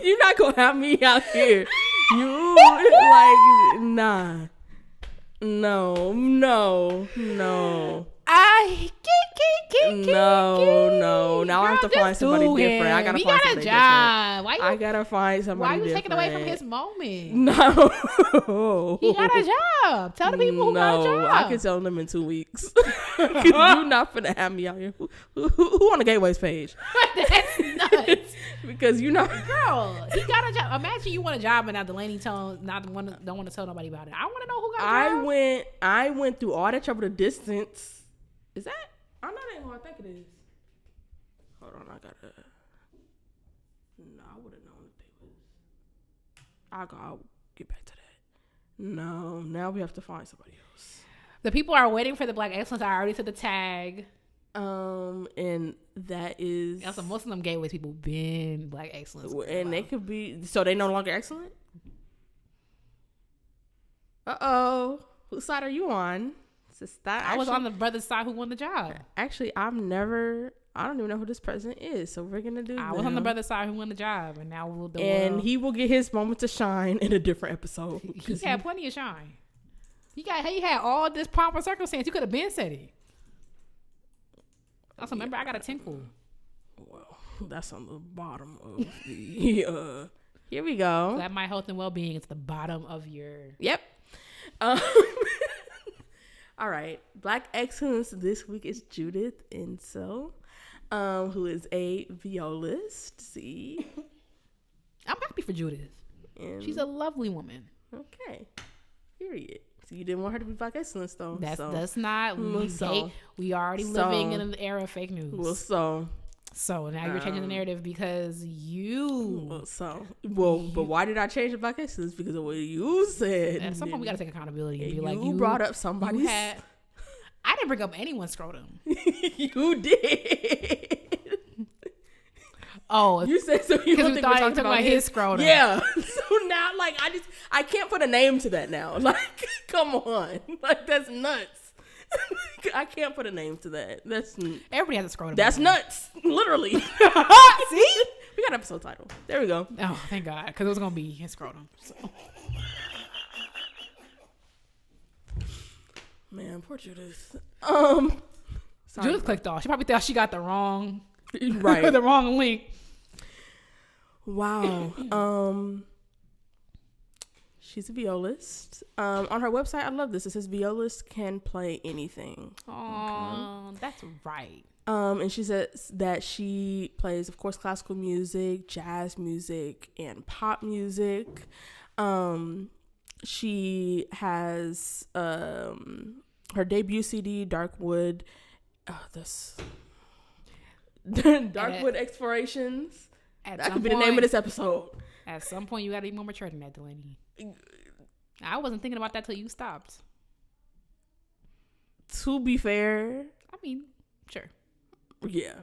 you're not gonna have me out here. You like nah. No. No. Now I have to find somebody different. I gotta find somebody different. I gotta find somebody different. Why are you taking away from his moment? No. He got a job. Tell the people who got a job. I can tell them in 2 weeks. Cause you're not finna have me out here. Who on the Gateways page? That's nuts. Because you know, girl, he got a job. Imagine you want a job and now Dalanie don't want to tell nobody about it. I want to know who got a job. I went through all that trouble to distance. Is that? I know that ain't who I think it is. Hold on, I gotta. No, I would have known if they was. I'll get back to that. No, now we have to find somebody else. The people are waiting for the Black Excellence. I already said the tag. And that is. Also, most of them Gateways people been Black Excellence. And they could be. So they no longer excellent? Uh-oh. Whose side are you on? I was on the brother's side who won the job. Actually, I don't even know who this president is, so we're gonna do. I was on the brother's side who won the job, and now we'll do. And he will get his moment to shine in a different episode. He had plenty of shine. He had all this pomp and circumstance. You could have been said it. Also, remember I got a tinkle. Well, that's on the bottom of the. Here we go. That my health and well-being is the bottom of your. Yep. All right. Black Excellence this week is Judith Insell, who is a violist. See? I'm happy for Judith. And she's a lovely woman. Okay. Period. So you didn't want her to be Black Excellence, though. That's not. We already living in an era of fake news. So now you're changing the narrative because you. But why did I change the Black Excellence? Because of what you said. At some point, we got to take accountability and be like, you brought up somebody's. I didn't bring up anyone's scrotum. You did. Oh, you said so. You don't think we're talking about his scrotum? Yeah. So now, like, I can't put a name to that now. Like, come on, like that's nuts. I can't put a name to that. Everybody has a scrotum. That's nuts. Literally. See? We got an episode title. There we go. Oh, thank God. Because it was going to be his scrotum. So. Man, poor Judith. Judith clicked off. She probably thought she got the wrong the wrong link. Wow. She's a violist. On her website, I love this. It says violist can play anything. Oh, that's right. And she says that she plays, of course, classical music, jazz music, and pop music. She has her debut CD, Darkwood. Darkwood Explorations. That could be the name of this episode. At some point, you got to be more mature than that, Dalanie. I wasn't thinking about that till you stopped. To be fair, I mean, sure. Yeah.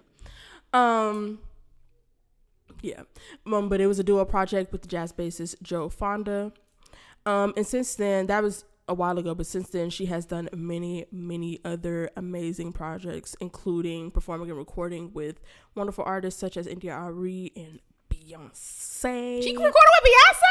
Yeah. But it was a duo project with the jazz bassist Joe Fonda. And since then, that was a while ago, but since then she has done many, many other amazing projects, including performing and recording with wonderful artists such as India Ari and Beyonce. She recorded with Beyonce?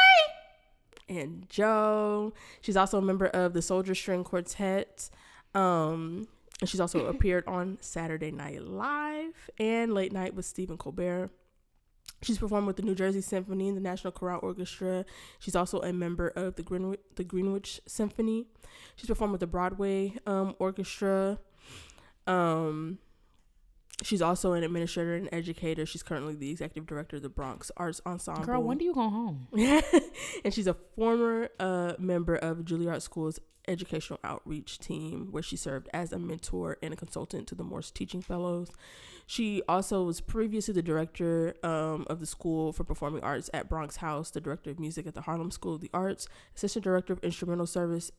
And Joe. She's also a member of the Soldier String Quartet. And she's also appeared on Saturday Night Live and Late Night with Stephen Colbert. She's performed with the New Jersey Symphony and the National Chorale Orchestra. She's also a member of the Greenwich Symphony. She's performed with the Broadway Orchestra. She's also an administrator and educator. She's currently the executive director of the Bronx Arts Ensemble. Girl, when do you go home? And she's a former member of Juilliard School's educational outreach team, where she served as a mentor and a consultant to the Morse Teaching Fellows. She also was previously the director of the School for Performing Arts at Bronx House, the director of music at the Harlem School of the Arts, assistant director of instrumental studies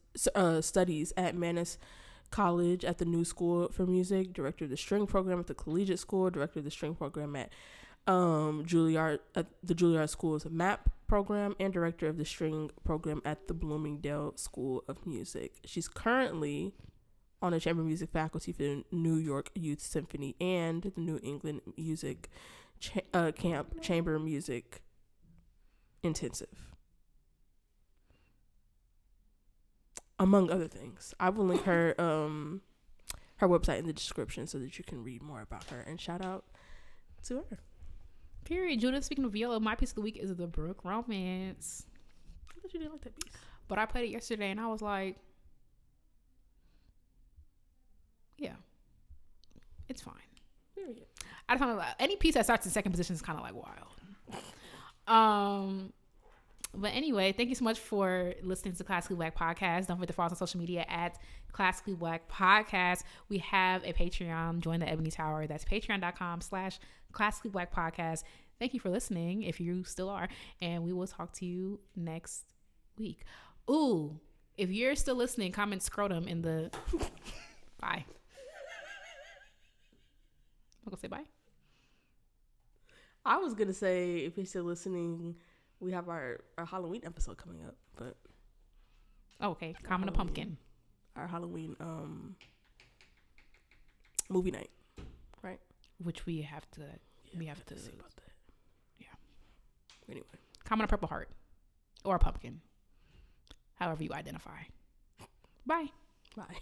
at Mannes College at the New School for Music, director of the string program at the Collegiate School, director of the string program at Juilliard at the Juilliard School's MAP program and director of the string program at the Bloomingdale School of Music. She's currently on the chamber music faculty for the New York Youth Symphony and the New England Music Camp Chamber Music Intensive, among other things. I will link her website in the description so that you can read more about her, and shout out to her. Period. Judith, speaking of yellow, my piece of the week is the Bruch Romanze. I thought you didn't like that piece. But I played it yesterday and I was like, yeah, it's fine. Period. I just want to, any piece that starts in second position is kind of like wild. But anyway, thank you so much for listening to Classically Black Podcast. Don't forget to follow us on social media at Classically Black Podcast. We have a Patreon. Join the Ebony Tower. That's patreon.com/Classically Black Podcast. Thank you for listening, if you still are. And we will talk to you next week. Ooh, if you're still listening, comment scrotum in the... Bye. I'm going to say bye. I was going to say, if you're still listening... We have our Halloween episode coming up, but okay, comment a pumpkin. Our Halloween movie night, right? Which we have to see about that. Yeah. Anyway, comment a purple heart or a pumpkin, however you identify. Bye. Bye.